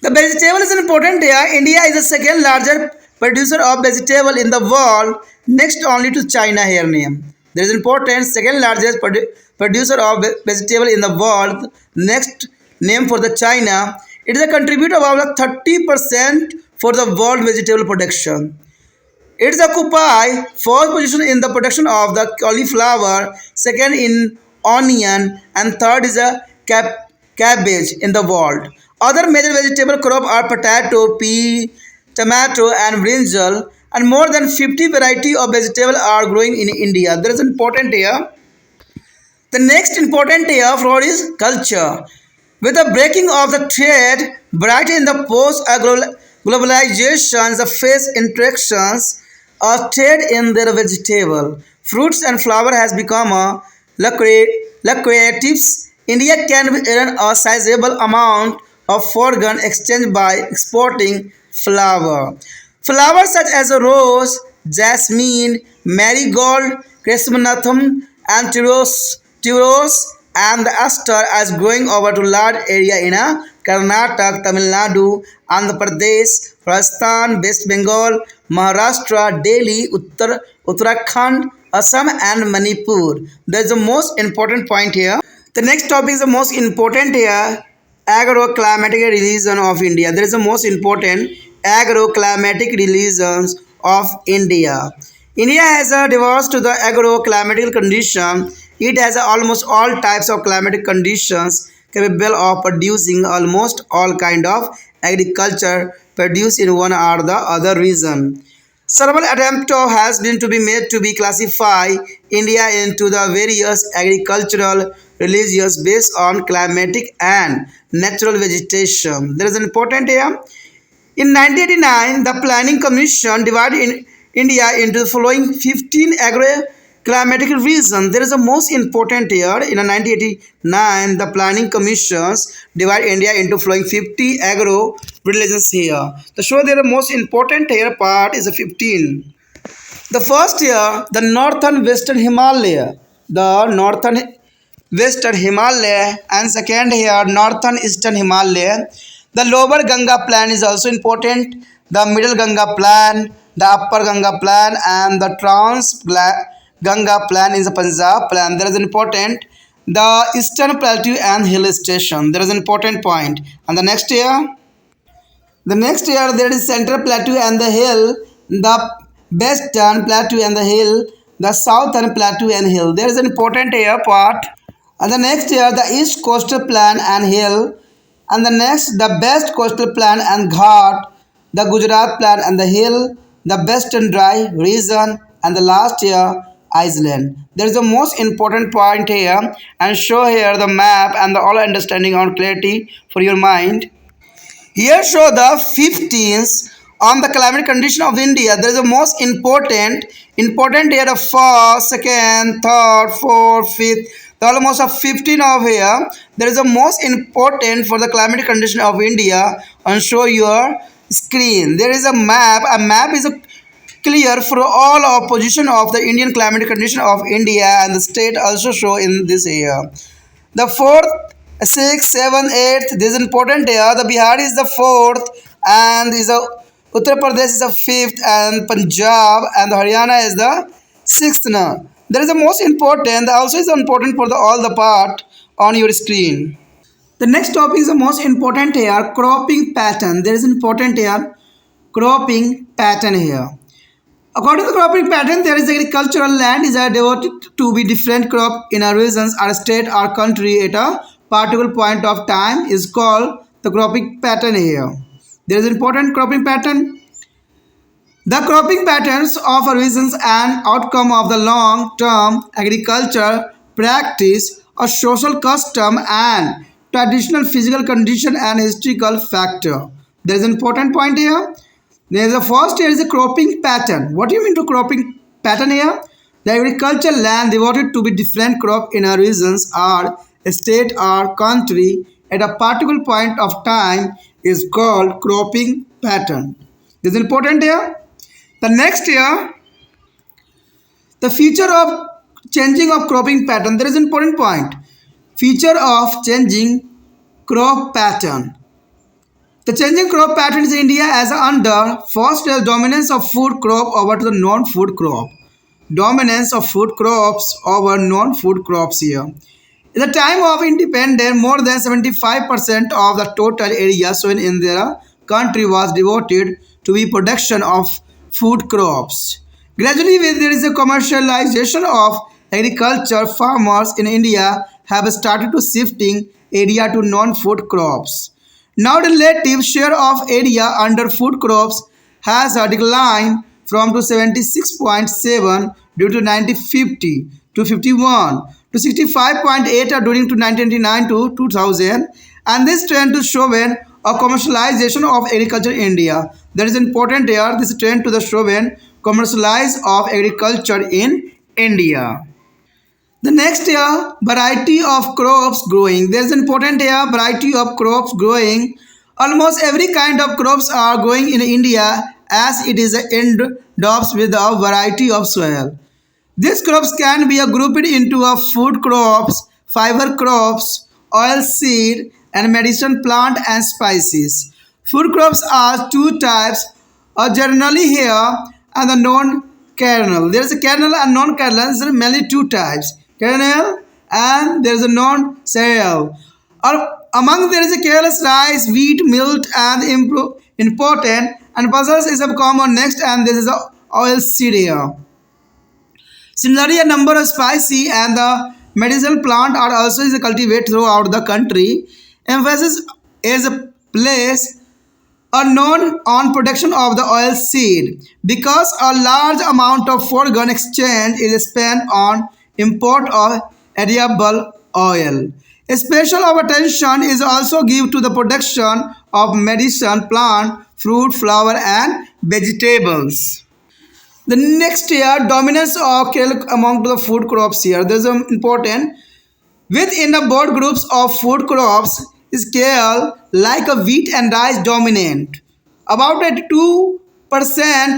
the vegetable is important here. India is the second largest producer of vegetable in the world, next only to China here name. There is important second largest producer of vegetable in the world, next name for the China. It is a contributor of about 30% for the world vegetable production. It is occupy fourth position in the production of the cauliflower, second in onion, and third is a cabbage in the world. Other major vegetable crop are potato, pea, tomato, and brinjal, and more than 50 variety of vegetable are growing in India. There is important here. The next important year for is culture. With the breaking of the trade, bright in the post-globalization, the face interactions are trade in their vegetable. Fruits and flower has become a lucratives. India can earn a sizable amount of foreign exchange by exporting flower. Flowers such as rose, jasmine, marigold, chrysanthemum, and turos and the aster is growing over to large area in Karnataka, Tamil Nadu, Andhra Pradesh, Rajasthan, West Bengal, Maharashtra, Delhi, Uttarakhand, Assam and Manipur. That is the most important point here. The next topic is the most important here. Agro-climatic region of India. There is the most important agro-climatic regions of India. India has a diverse to the agro-climatic condition. It has almost all types of climatic conditions capable of producing almost all kind of agriculture produced in one or the other region. Several attempts has been to be made to be classify India into the various agricultural religions based on climatic and natural vegetation. There is an important here. In 1989, the Planning Commission divided India into the following 15 agro-climatic regions. There is a most important here. In 1989, the Planning Commissions divide India into following 50 agro-regions here. The show there the most important here part is the 15. The first here, the northern western Himalaya. The northern western Himalaya and second here northern eastern Himalaya. The lower Ganga plan is also important. The middle Ganga plan, the upper Ganga plan and the trans Ganga plan is the Punjab plan. There is an important the eastern plateau and hill station. There is an important point. And the next year there is central plateau and the hill, the western plateau and the hill, the southern plateau and hill. There is an important here part. And the next year the east coastal plain and hill, and the next the best coastal plain and ghat, the Gujarat plain and the hill, the western dry region, and the last year Iceland. There is the most important point here and show here the map and the all understanding on clarity for your mind. Here show the 15th on the climate condition of India. There is the most important here the first, second, third, fourth, fifth. The almost of 15 of here. There is the most important for the climate condition of India and show your screen. There is a map. A map is clear for all opposition of the Indian climate condition of India and the state also show in this year. The fourth, sixth, seventh, eighth, this is important here. The Bihar is the fourth and is a Uttar Pradesh is the fifth and Punjab and Haryana is the sixth now. That is the most important. Also is important for the all the part on your screen. The next topic is the most important here, cropping pattern. There is important here, cropping pattern here. According to the cropping pattern, there is agricultural land is devoted to be different crop in a regions or state or country at a particular point of time is called the cropping pattern here. There is important cropping pattern. The cropping patterns of a regions and outcome of the long-term agriculture practice, a social custom and traditional physical condition and historical factor. There is an important point here. There is a first here is a cropping pattern. What do you mean to cropping pattern here? The agricultural land devoted to be different crop in a regions or state or country at a particular point of time is called cropping pattern. This is important here. The next here, the feature of changing of cropping pattern. There is an important point. Feature of changing crop pattern. The changing crop pattern in India as under first is dominance of food crop over to the non-food crop. Dominance of food crops over non-food crops here. At the time of independence, more than 75% of the total area sown in their country was devoted to the production of food crops. Gradually, when there is a commercialization of agriculture, farmers in India have started to shifting area to non-food crops. Now, the relative share of area under food crops has a decline from to 76.7 due to 1950 to 51 to 65.8 during to 1999 to 2000, and this trend to show when a commercialization of agriculture in India. That is important here. This trend to the show when commercialize of agriculture in India. The next here, variety of crops growing. There is an important here, variety of crops growing. Almost every kind of crops are growing in India as it is endowed with a variety of soil. These crops can be grouped into a food crops, fiber crops, oil seed, and medicine plant and spices. Food crops are two types, generally here and the non-kernel. There is a kernel and non-kernel. There are mainly two types, kernel and there is a non-cereal. Or among there is a careless rice, wheat, millet, and important and pulses is a common next, and this is a oil seed here. Similarly, a number of spicy and the medicinal plant are also is cultivated throughout the country. Emphasis is a place are known on production of the oil seed because a large amount of foreign exchange is spent on import of edible oil. A special of attention is also given to the production of medicine plant, fruit, flower, and vegetables. The next year, dominance of kale among the food crops here. There is an important within the broad groups of food crops is kale like a wheat and rice dominant. About 2%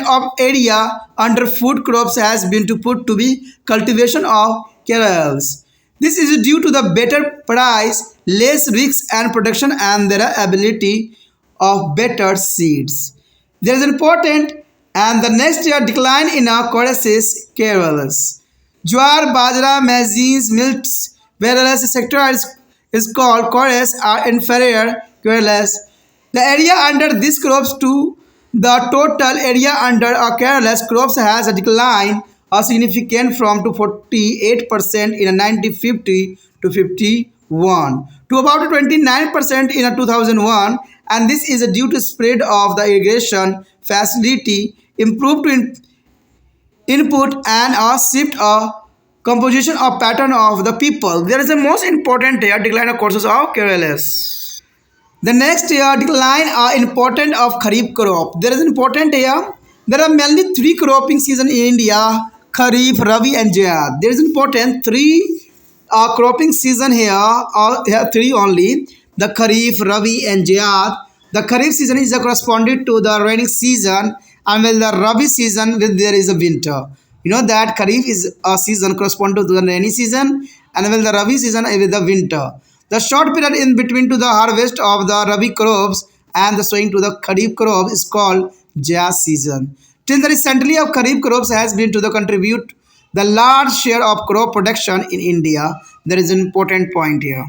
of area under food crops has been to put to be cultivation of kales. This is due to the better price, less risks and production and their ability of better seeds. There is important and the next year decline in our choruses carols. Jowar, bajra, maize, milts, whereas the sector is called chorus are inferior careless. The area under these crops to the total area under a careless crops has a decline a significant from to 48% in a 1950 to 51 to about 29% in a 2001, and this is due to spread of the irrigation facility, improved input and a shift of composition of pattern of the people. There is a most important here decline of courses of careless. The next year decline are important of kharif crop. There is important here. There are mainly three cropping season in India: kharif, rabi, and zaid. There is important three cropping season here. Here three only: the kharif, rabi, and zaid. The kharif season is corresponded to the rainy season, and when the Rabi season, when there is a winter. You know that Kharif is a season corresponding to the rainy season, and when the Rabi season is with the winter. The short period in between to the harvest of the Rabi crops and the sowing to the Kharif crop is called Jazz season. Till the recently of Kharif crops has been to the contribute the large share of crop production in India. There is an important point here.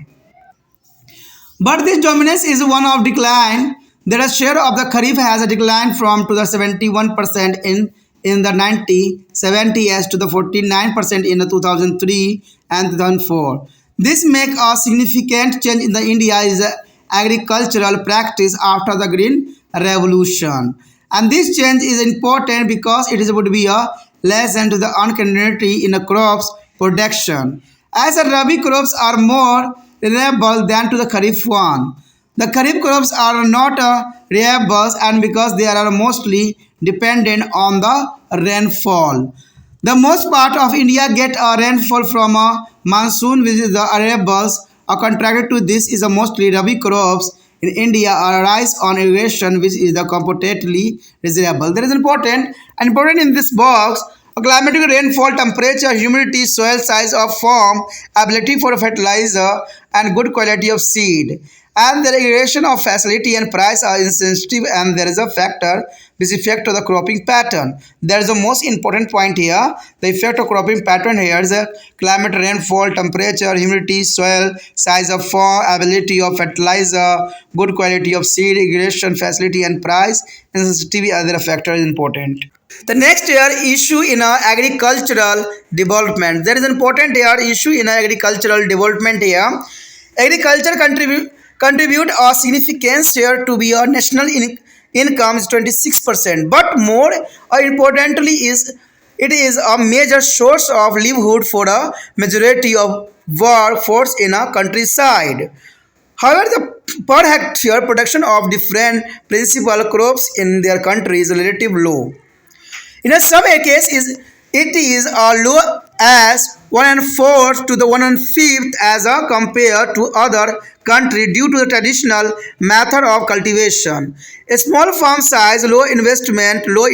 But this dominance is one of decline. The share of the Kharif has a decline from to the 71% in the 1970s to the 49% in the 2003 and 2004. This makes a significant change in the India is agricultural practice after the Green Revolution. And this change is important because it is would be a lesson to the uncontinuity in the crops production. As the Rabi crops are more reliable than to the Kharif one. The Kharif crops are not reliable and because they are mostly dependent on the rainfall. The most part of India get a rainfall from a monsoon which is the variables. A contrary to this is a mostly Rabi crops in India are rice on irrigation which is the comparatively reasonable. That is important in this box. A climatic rainfall, temperature, humidity, soil size of form, ability for fertilizer, and good quality of seed. And the irrigation of facility and price are insensitive, and there is a factor which affect to the cropping pattern. There is the most important point here. The effect of cropping pattern here is a climate, rainfall, temperature, humidity, soil, size of form, ability of fertilizer, good quality of seed, irrigation facility, and price. And sensitivity other factor is important. The next here issue in agricultural development. There is an important here issue in agricultural development here. Agriculture contribute a significant share to be a national income is 26%. But more importantly is it is a major source of livelihood for a majority of workforce in a countryside. However, the per hectare production of different principal crops in their country is relatively low. In some cases, it is as low as 1 and 4 to the 1 and 5th as compared to other countries due to the traditional method of cultivation. A small farm size, low investment, low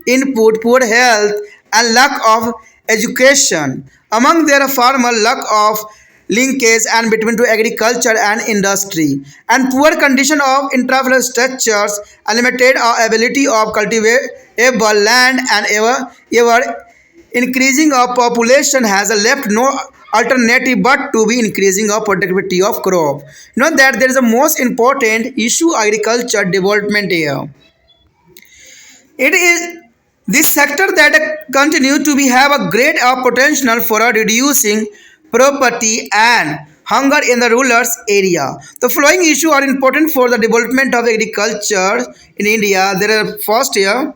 input, poor health, and lack of education. Among their farmer, lack of linkage and between to agriculture and industry and poor condition of infrastructures and limited ability of cultivable land and ever increasing of population has left no alternative but to be increasing of productivity of crop. You know that there is a most important issue agriculture development here. It is this sector that continue to be have a great potential for reducing poverty and hunger in the rural area. The following issues are important for the development of agriculture in India. There are first here.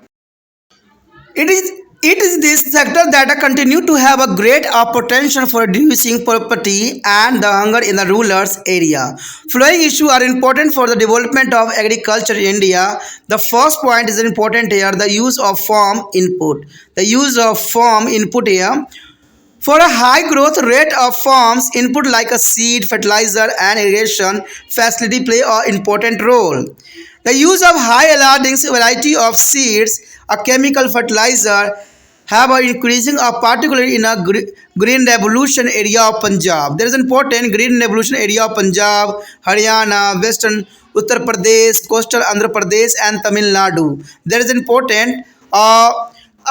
It is this sector that continue to have a great potential for reducing poverty and the hunger in the rural area. Following issues are important for the development of agriculture in India. The first point is important here, the use of farm input. The use of farm input here. For a high growth rate of farms, input like a seed, fertilizer, and irrigation facility play an important role. The use of high yielding variety of seeds, a chemical fertilizer, have an increasing particularly in a green revolution area of Punjab. There is an important green revolution area of Punjab, Haryana, Western Uttar Pradesh, coastal Andhra Pradesh, and Tamil Nadu. There is important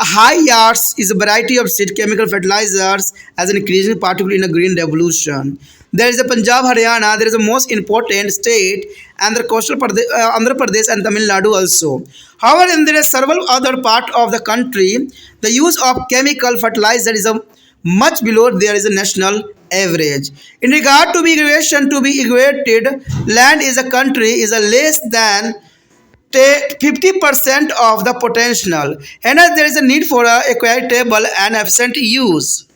high yards is a variety of seed chemical fertilizers as an increasing particularly in a green revolution. There is a Punjab, Haryana, there is a most important state and the coastal Andhra Pradesh and Tamil Nadu also. However, in there are several other part of the country, the use of chemical fertilizer is a much below there is a national average. In regard to irrigation to be irrigated, land is a country is a less than 50% of the potential. Hence, there is a need for a equitable and efficient use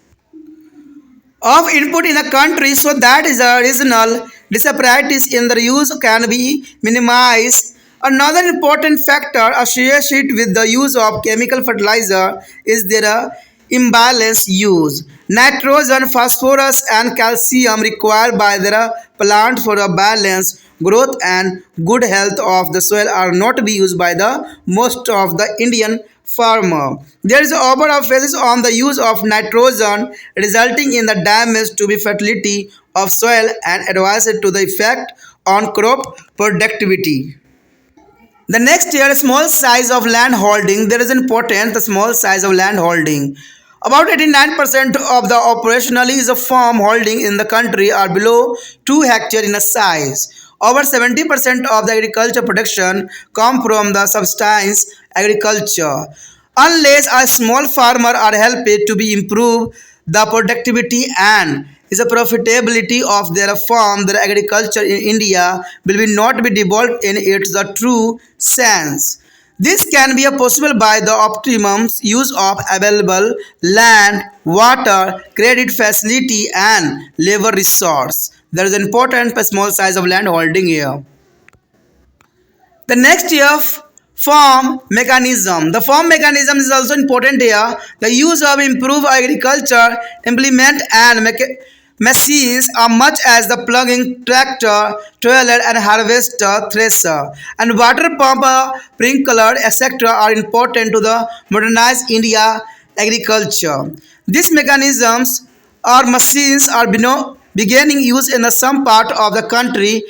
of input in a country so that is a regional disparities in the use can be minimized. Another important factor associated with the use of chemical fertilizer is their imbalanced use. Nitrogen, phosphorus, and calcium required by the plant for a balance growth and good health of the soil are not to be used by the most of the Indian farmer. There is over emphasis on the use of nitrogen, resulting in the damage to the fertility of soil and advice to the effect on crop productivity. The next year, small size of land holding. There is important the small size of land holding. About 89% of the operationally is a farm holding in the country are below 2 hectares in a size. Over 70% of the agriculture production come from the subsistence agriculture. Unless a small farmer are helped to be improve the productivity and is a profitability of their farm, their agriculture in India will be not be developed in its the true sense. This can be possible by the optimum use of available land, water, credit facility and labor resource. There is an important small size of land holding here. The next year, farm mechanism. The farm mechanism is also important here. The use of improved agriculture, implement and machines are much as the plugging tractor, trailer and harvester, thresher and water pump, sprinkler, etc. are important to the modernized India agriculture. These mechanisms or machines are beginning use in some part of the country.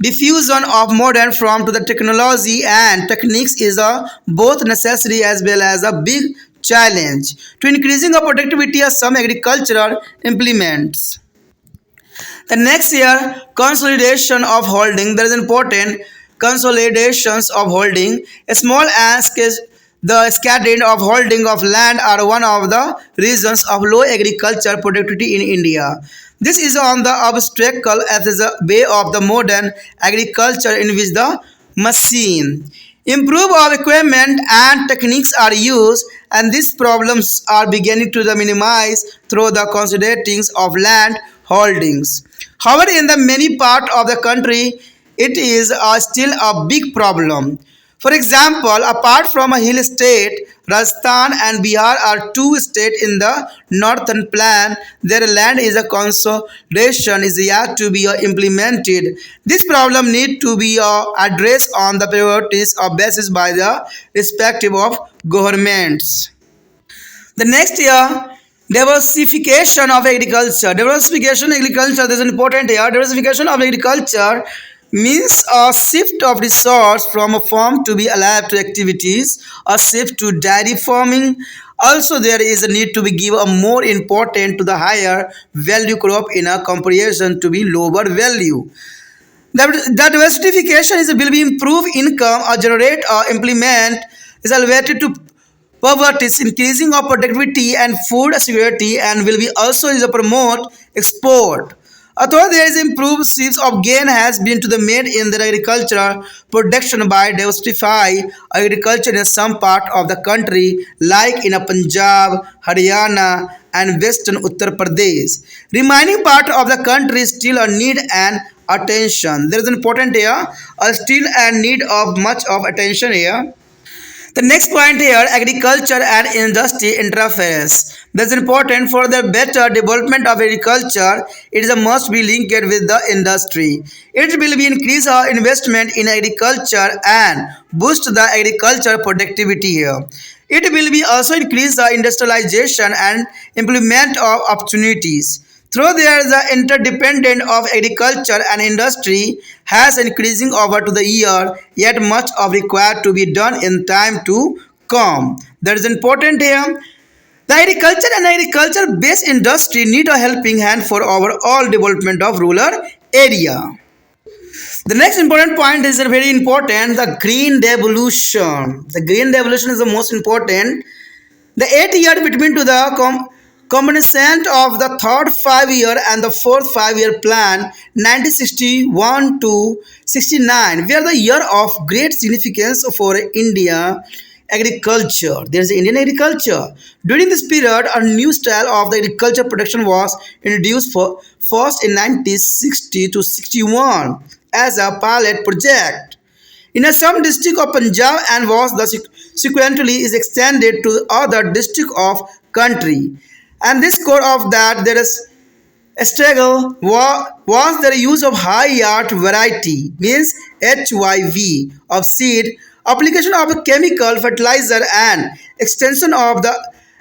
Diffusion of modern form to the technology and techniques is a both necessary as well as a big challenge to increasing the productivity of some agricultural implements. The next year, consolidation of holding. There is important consolidations of holding. A small and the scattering of holding of land are one of the reasons of low agriculture productivity in India. This is on the obstacle as a way of the modern agriculture in which the machine, improve of equipment and techniques are used and these problems are beginning to the minimize through the consolidating of land holdings. However, in the many part of the country, it is still a big problem. For example, apart from a hill state, Rajasthan and Bihar are two states in the northern plan. Their land is a consolidation is yet to be implemented. This problem need to be addressed on the priorities of basis by the respective of governments. The next year, diversification of agriculture. Diversification of agriculture is important here. Diversification of agriculture means a shift of resource from a farm to be alive to activities, a shift to dairy farming. Also, there is a need to be give a more important to the higher value crop in a comparison to be lower value. The diversification is will be improve income or generate or implement is related to poverty, increasing of productivity and food security and will be also is a promote export. Although there is improved shifts of gain has been to the made in the agricultural production by diversify agriculture in some part of the country like in a Punjab, Haryana and western Uttar Pradesh. Remaining part of the country still a need and attention. There is an important here, a still and need of much of attention here. The next point here, agriculture and industry interference. That's important for the better development of agriculture. It is a must be linked with the industry. It will be increase our investment in agriculture and boost the agriculture productivity here. It will be also increase the industrialization and implement of opportunities. Through there, the interdependent of agriculture and industry has increasing over to the year, yet much of required to be done in time to come. That is important here. The agriculture and agriculture-based industry need a helping hand for overall development of rural area. The next important point is very important, the green revolution. The green revolution is the most important. The 8 year between to the combination of the third 5 year and the fourth 5 year plan 1961 to 69 were the year of great significance for India agriculture. There is Indian agriculture. During this period, a new style of the agriculture production was introduced for first in 1960 to 61 as a pilot project in some district of Punjab and was the sequentially is extended to other district of country. And this core of that there is Struggle was the use of high yield variety, means HYV, of seed, application of chemical fertilizer, and extension of the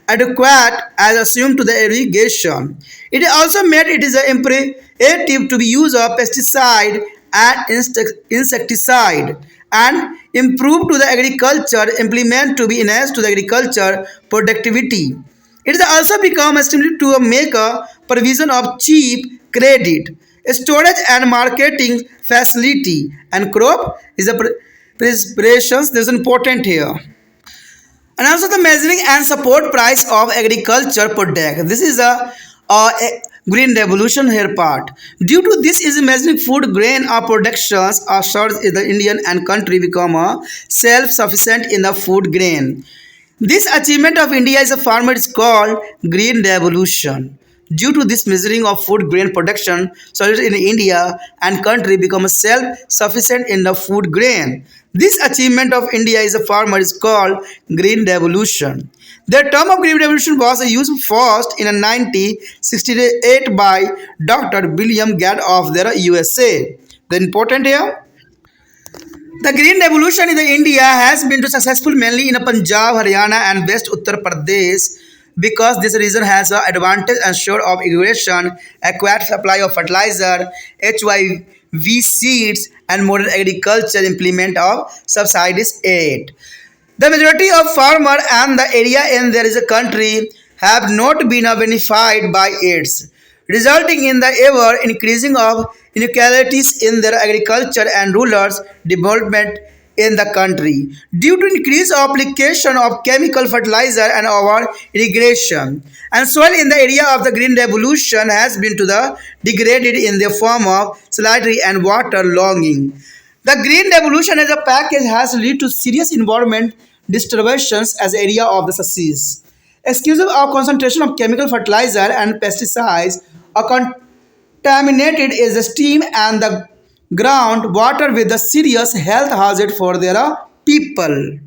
adequate as assumed to the irrigation. It also made it is imperative to be use of pesticide and insecticide and improve to the agriculture implement to be enhanced to the agriculture productivity. It has also become estimated to make a provision of cheap credit, storage and marketing facility, and crop is a preparations. This is important here. And also the measuring and support price of agriculture product. This is a green revolution here part. Due to this is measuring food grain or productions are surge in the Indian and country become a self-sufficient in the food grain. This achievement of India as a farmer is called Green Revolution. Due to this measuring of food grain production, so in India and country become self-sufficient in the food grain. This achievement of India as a farmer is called Green Revolution. The term of Green Revolution was used first in 1968 by Dr. William Gadd of the USA. The important here. The Green Revolution in the India has been successful mainly in Punjab, Haryana, and West Uttar Pradesh because this region has an advantage assured of irrigation, adequate supply of fertilizer, HYV seeds, and modern agriculture implement of subsidies aid. The majority of farmers and the area in there is a country have not been benefited by its, resulting in the ever increasing of inequalities in their agriculture and rural development in the country due to increased application of chemical fertilizer and over irrigation and soil in the area of the green revolution has been to the degraded in the form of salinity and water logging. The green revolution as a package has led to serious environment disturbances as area of the success. Exclusive of concentration of chemical fertilizer and pesticides are contaminated is the steam and the ground water with a serious health hazard for their people.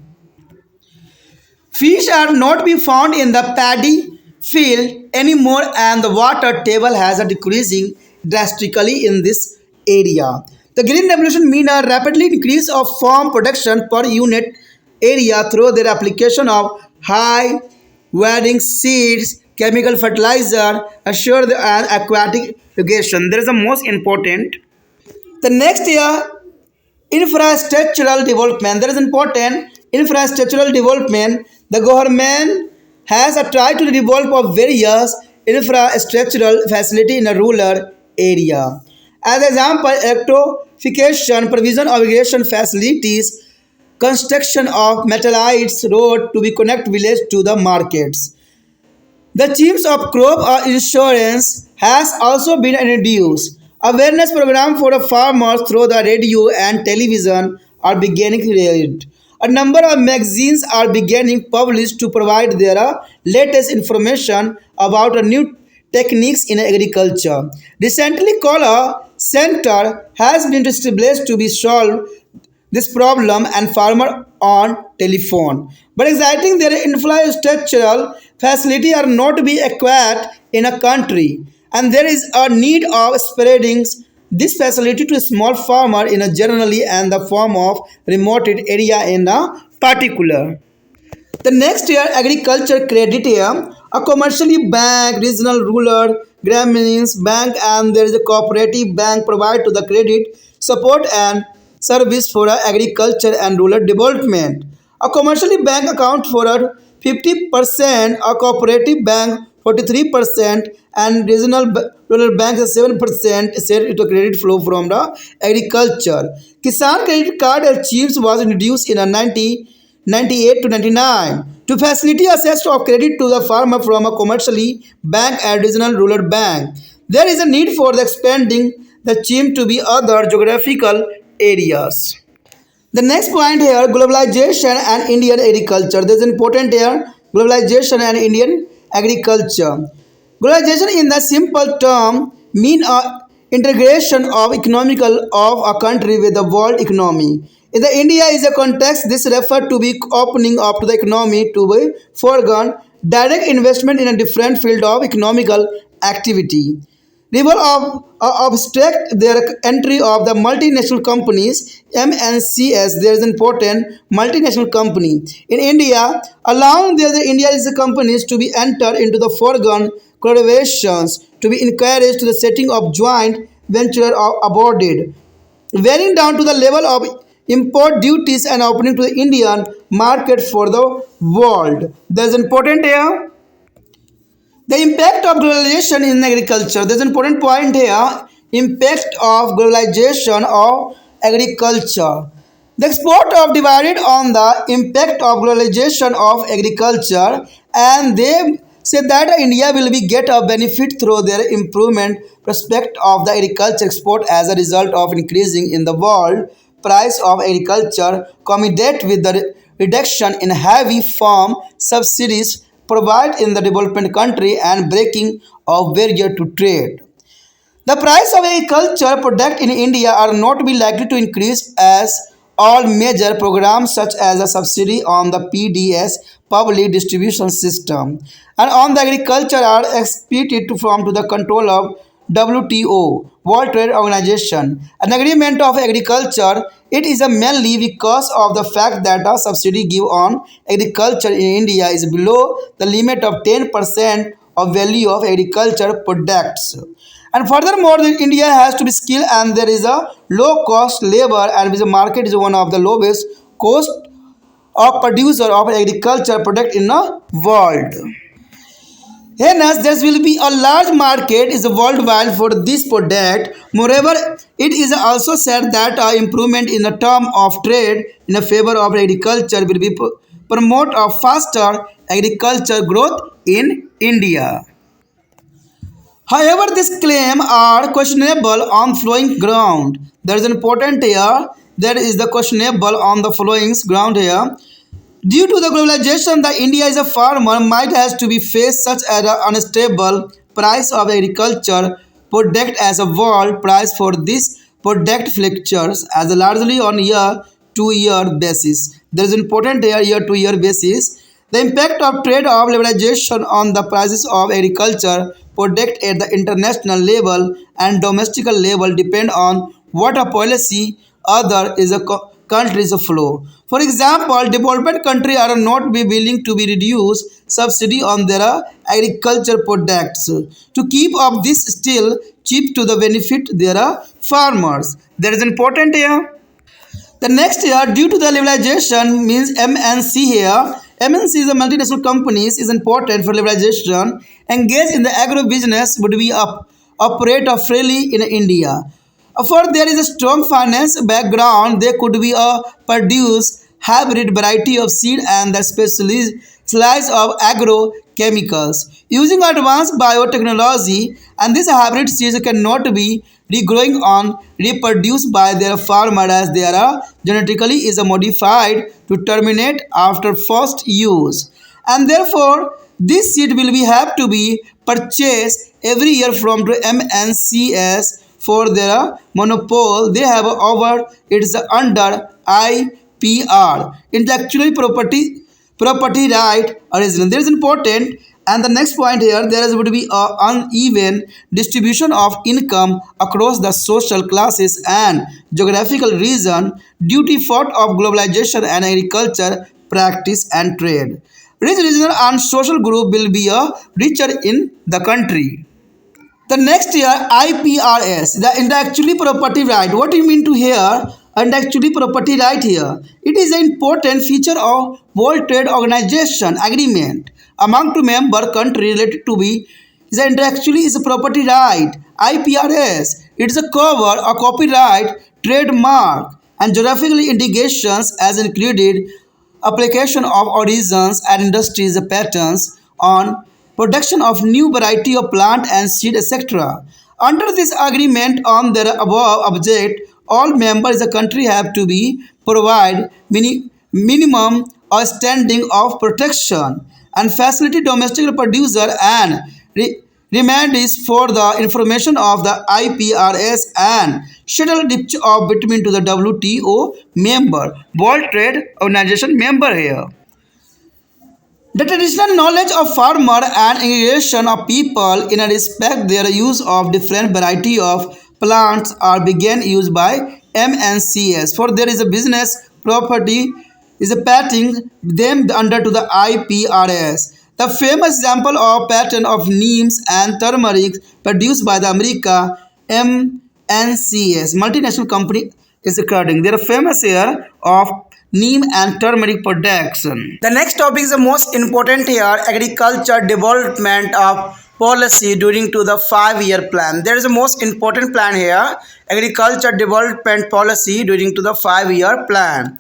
Fish are not be found in the paddy field anymore and the water table has a decreasing drastically in this area. The green revolution mean a rapidly increase of farm production per unit area through their application of high wearing seeds, chemical fertilizer, assured and aquatic irrigation. There is the most important. The next year infrastructural development. That is important. Infrastructural development. The government has tried to develop of various infrastructural facility in a rural area. As example, electrification, provision of irrigation facilities, construction of metallites road to be connect village to the markets. The themes of crop insurance has also been introduced. Awareness program for the farmers through the radio and television are beginning read. A number of magazines are beginning published to provide their latest information about new techniques in agriculture. Recently, called a center has been established to be solved this problem and farmer on telephone. But exciting their infrastructural facility are not to be acquired in a country and there is a need of spreading this facility to a small farmer in a generally and the form of remote area in a particular. The next year, agriculture credit here, a commercially bank, regional rural, Grameen's bank, and there is a cooperative bank provide to the credit support and service for agriculture and rural development. A commercially bank account for a 50%, a cooperative bank 43%, and regional rural banks 7% share to credit flow from the agriculture. Kisan credit card schemes was introduced in a 98 to 99 to facilitate access of credit to the farmer from a commercially bank and regional rural bank. There is a need for the expanding the scheme to be other geographical areas. The next point here, globalization and Indian agriculture. This is important here, globalization and Indian agriculture. Globalization in the simple term mean a integration of economical of a country with the world economy. In the India is a context, this refer to be opening up to the economy to be foregone direct investment in a different field of economical activity. Rival of obstruct their entry of the multinational companies MNCs. There is an important multinational company in India, allowing the India is the companies to be entered into the foregone collaborations to be encouraged to the setting of joint venture or aborted, varying down to the level of import duties and opening to the Indian market for the world. There's important here the impact of globalization in agriculture. There's an important point here. Impact of globalization of agriculture. The export of divided on the impact of globalization of agriculture, and they say that India will be get a benefit through their improvement prospect of the agriculture export as a result of increasing in the world price of agriculture, combined with the reduction in heavy farm subsidies provided in the development country and breaking of barrier to trade. The price of agriculture product in India are not be likely to increase as all major programs such as a subsidy on the PDS public distribution system and on the agriculture are expected to from to the control of WTO World Trade Organization. An agreement of agriculture it is a mainly because of the fact that a subsidy given on agriculture in India is below the limit of 10% of value of agriculture products. And furthermore, India has to be skilled and there is a low cost labor and the market is one of the lowest cost of producer of agriculture product in the world. Hence, there will be a large market is worldwide for this product. Moreover, it is also said that improvement in the term of trade in favor of agriculture will be promote a faster agriculture growth in India. However, these claims are questionable on flowing ground. There is an important here. There is the questionable on the flowing ground here. Due to the globalization, the India is a farmer might has to be faced such as an unstable price of agriculture product as a world price for this product fluctuates as a largely on year to year basis. There is important here year to year basis. The impact of trade of liberalization on the prices of agriculture product at the international level and domestic level depend on what a policy other is a country's flow. For example, developed countries are not be willing to be reduce subsidy on their agriculture products to keep up this still cheap to the benefit their farmers. That is important here. The next year, due to the liberalization, means MNC here. MNC is a multinational companies is important for liberalization. Engage in the agro business would be operate freely in India. For there is a strong finance background, there could be a produce hybrid variety of seed and the specialized of agrochemicals using advanced biotechnology, and this hybrid seeds cannot be regrowing on reproduced by their farmer as they are genetically is modified to terminate after first use, and therefore this seed will be have to be purchased every year from the MNCs for their monopoly. They have over it's under IPR intellectual property right original. There is important. And the next point here, there is would be a uneven distribution of income across the social classes and geographical region due to effort of globalization and agriculture practice and trade. Rich regional and social group will be a richer in the country. The next year, IPRS, the intellectually property right. What do you mean to hear intellectually property right here? It is an important feature of World Trade Organization agreement among two member countries related to be is intellectually is a property right. IPRS. It is a cover, a copyright, trademark, and geographical indications as included application of origins and industries patterns on production of new variety of plant and seed etc. Under this agreement on their above object, all members of the country have to be provide minimum or standing of protection and facility domestic producer and remand is for the information of the IPRS and shuttle ditch of between to the WTO member, World Trade Organization member here. The traditional knowledge of farmer and irrigation of people in a respect their use of different variety of plants are began used by MNCs. For there is a business property is a patenting them under to the IPRS. The famous example of patent of neems and turmeric produced by the America MNCs multinational company is occurring. They are famous here of neem and turmeric production. The next topic is the most important here, agriculture development of policy during to the 5-year plan. There is a most important plan here, agriculture development policy during to the 5-year plan.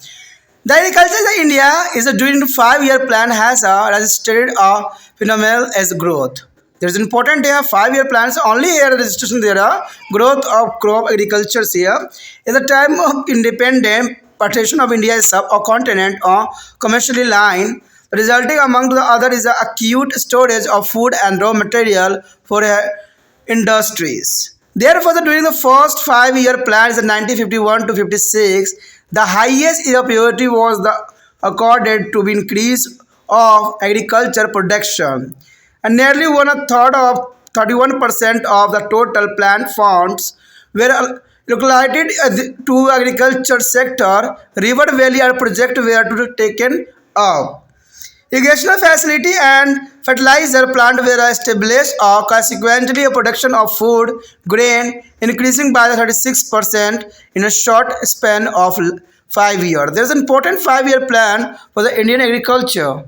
The agriculture in India is a during the 5-year plan has registered a phenomenal as growth. There is important here 5-year plans only here registration there are growth of crop agriculture here. In the time of independent partition of India is subcontinent or commercially line, resulting among the other is the acute storage of food and raw material for industries. Therefore, during the first 5-year plan is the 1951 to 56, the highest priority was the accorded to be increase of agriculture production, and nearly 1/3 of 31% of the total plant funds were allocated to agriculture sector. River Valley project were to taken up. Irrigation facility and fertilizer plant were established, or consequently a production of food grain increasing by 36% in a short span of 5 years. There is an important 5-year plan for the Indian agriculture.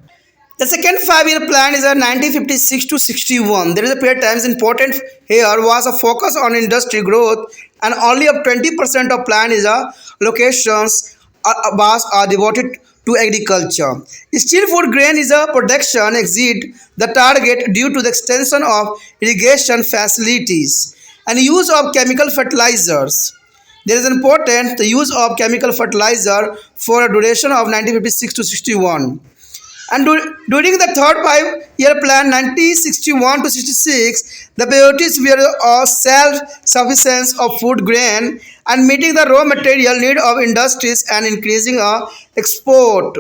The second 5-year plan is a 1956 to 61. There is a period times important here was a focus on industry growth, and only of 20% of plan is a locations are devoted to agriculture. Still, food grain is a production exceed the target due to the extension of irrigation facilities and use of chemical fertilizers. There is important the use of chemical fertilizer for a duration of 1956 to 61. And during the third 5-year plan, 1961 to 66, the priorities were self-sufficiency of food grain and meeting the raw material need of industries and increasing export.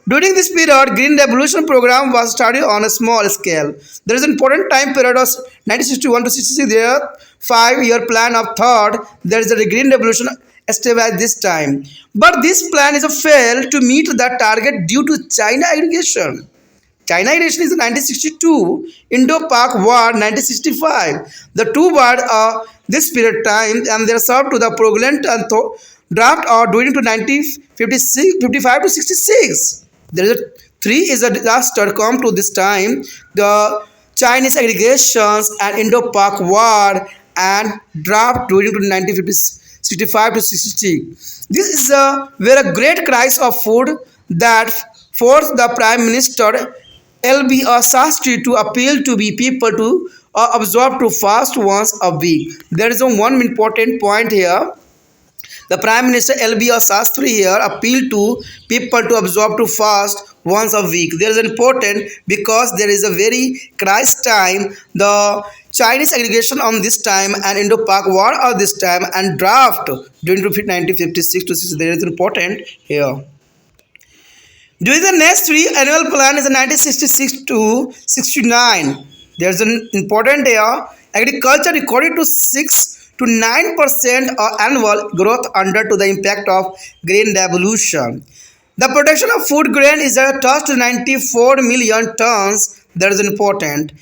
During this period, Green Revolution program was started on a small scale. There is an important time period of 1961 to 66. There 5-year plan of third. There is a Green Revolution established this time. But this plan is a fail to meet the target due to China aggregation. China aggregation is 1962, Indo-Pak War 1965. The two wars are this period time, and they are served to the prevalent and draft or during to 1955 to 66. There is a 3 is a disaster come to this time. The Chinese aggregations and Indo-Pak War and draft during to 1965 to 60. This is where a great crisis of food that forced the Prime Minister L.B. Sastry to appeal to be people to absorb to fast once a week. There is one important point here. The Prime Minister L.B. Sastry here appealed to people to absorb to fast once a week. There is important because there is a very crisis time. The Chinese aggregation on this time and Indo-Pak War on this time and draft during 1956 to 60. There is important here. During the next 3 annual plan is 1966 to 69. There is an important here. Agriculture recorded to 6 to 9% annual growth under to the impact of Green Revolution. The production of food grain is touched to 94 million tons. That is important.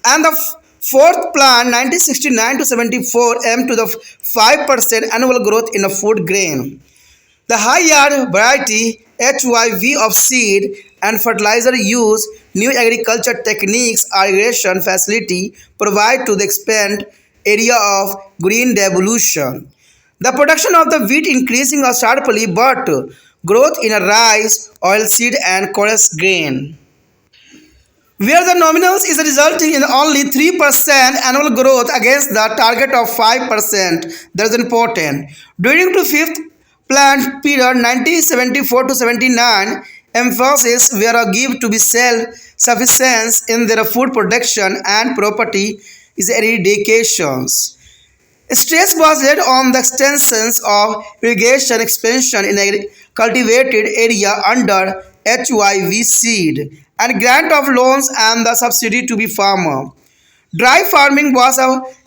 And the fourth plan 1969 to 74 aim to the 5% annual growth in a food grain. The high-yard variety HYV of seed and fertilizer use, new agriculture techniques, irrigation facility provide to the expand area of Green Revolution. The production of the wheat increasing sharply, but growth in a rice, oilseed and chorus grain, where the nominals is resulting in only 3% annual growth against the target of 5%. That is important. During the fifth plan period 1974 to 79, emphasis were given to be self-sufficiency in their food production and property is eradications. Stress was laid on the extensions of irrigation expansion in a cultivated area under HYV seed and grant of loans and the subsidy to be farmer. Dry farming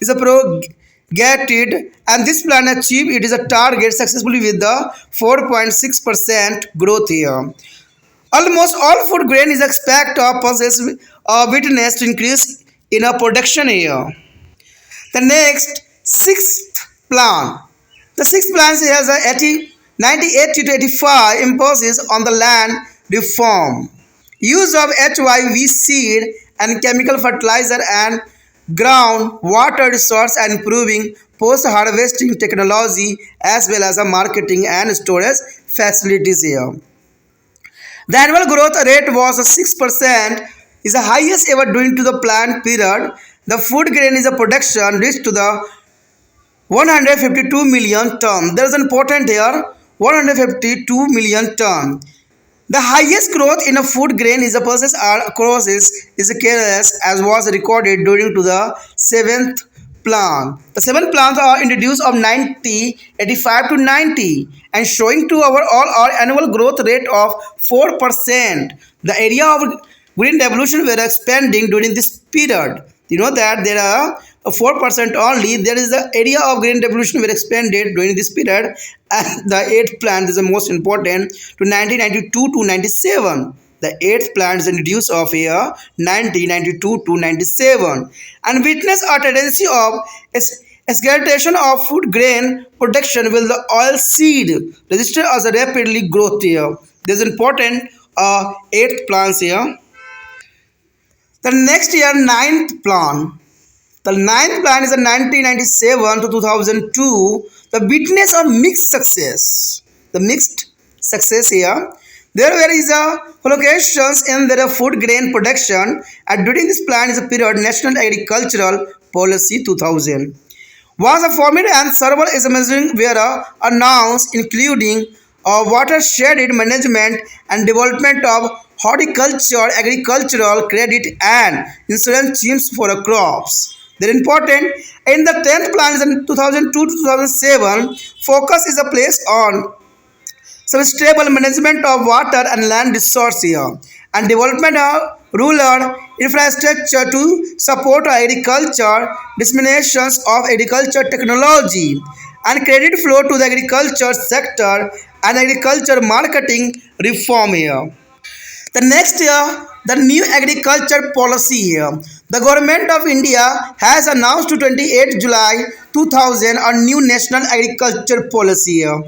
is a propagated and this plan achieved it is a target successfully with the 4.6% growth here. Almost all food grain is expected to possess a witness to increase in a production here. The next sixth plan. The sixth plan has a 1980 to 85 imposes on the land reform. Use of HYV seed and chemical fertilizer and ground water resource and improving post-harvesting technology as well as a marketing and storage facilities here. The annual growth rate was 6%, is the highest ever during to the planned period. The food grain is a production reached to the 152 million ton. There is an important here 152 million ton. The highest growth in a food grain is a process across is careless as was recorded during to the seventh plan. The seven plans are introduced of 90, 85 to 90 and showing to our annual growth rate of 4%. The area of green devolution were expanding during this period. You know that there are 4% only. There is the area of green devolution were expanded during this period, and the eighth plan is the most important to 1992 to 97. The eighth plan is introduced of year 1992 to 97 and witness a tendency of escalation of food grain production will the oil seed register as a rapidly growth here. This is important eighth plans here. The next year, ninth plan. The ninth plan is the 1997 to 2002. The witness of mixed success. The mixed success here. There is a locations in the food grain production and during this plan is a period National Agricultural Policy 2000. Was a formed and several is measuring were announced including watershed management and development of horticulture, agricultural credit and insurance schemes for crops. They're important. In the 10th plan is in 2002 to 2007, focus is a place on some stable management of water and land resource here and development of rural infrastructure to support agriculture, disseminations of agriculture technology and credit flow to the agriculture sector and agriculture marketing reform here. The next year, the new agriculture policy here. The government of India has announced to 28 July 2000 a new national agriculture policy here.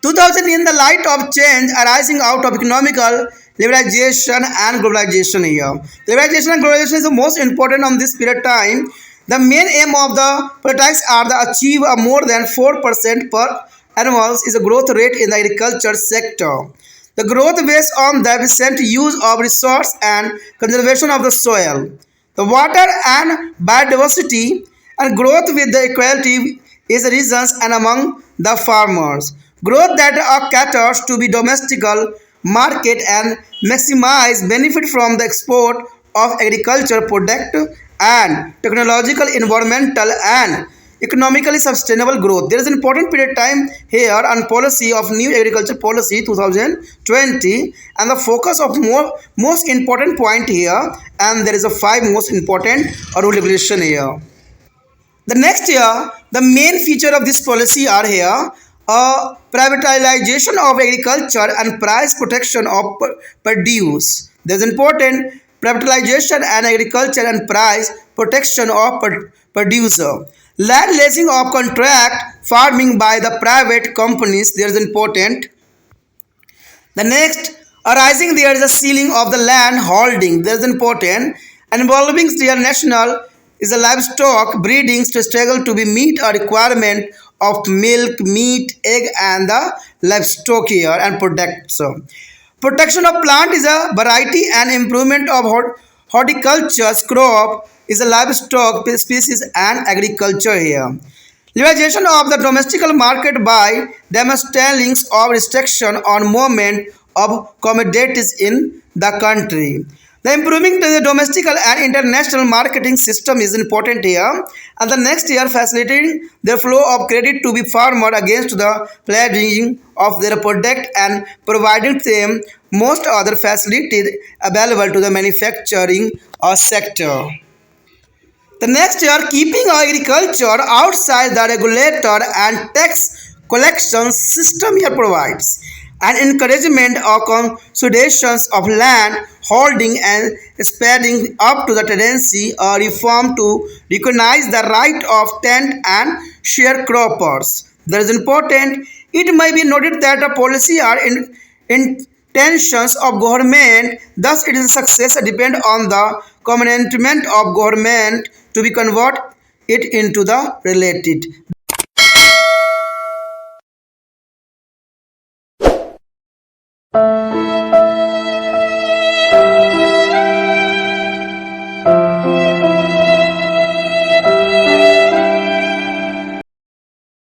2000 in the light of change arising out of economical liberalization and globalization here. Liberalization and globalization is the most important on this period of time. The main aim of the politics are to achieve a more than 4% per annum is a growth rate in the agriculture sector. The growth based on the efficient use of resource and conservation of the soil, the water and biodiversity, and growth with the equality is the reasons and among the farmers. Growth that caters to be domestical market and maximize benefit from the export of agriculture product and technological, environmental and economically sustainable growth. There is an important period of time here on policy of new agriculture policy 2020 and the focus of most important point here and there is a five most important rule regulation here. The next year, the main feature of this policy are here privatization of agriculture and price protection of produce. There is important privatization and agriculture and price protection of producer. Land leasing of contract farming by the private companies, there is important. The next, arising there is a ceiling of the land holding, there is important. And involving their national is a livestock breeding to struggle to be meet a requirement of milk, meat, egg and the livestock here and products. Protection of plant is a variety and improvement of horticulture crop is a livestock species and agriculture here. Liberalization of the domestic market by demonstrating of restriction on movement of commodities in the country. The improving to the domestic and international marketing system is important here, and the next year facilitating the flow of credit to be farmer against the pledging of their product and providing them most other facilities available to the manufacturing sector. The next year, keeping agriculture outside the regulator and tax collection system here provides an encouragement of consolidations of land holding and speeding up to the tendency or reform to recognize the right of tenant and sharecroppers. That is important. It may be noted that the policy are intentions of government, thus its success depend on the commitment of government to be convert it into the related.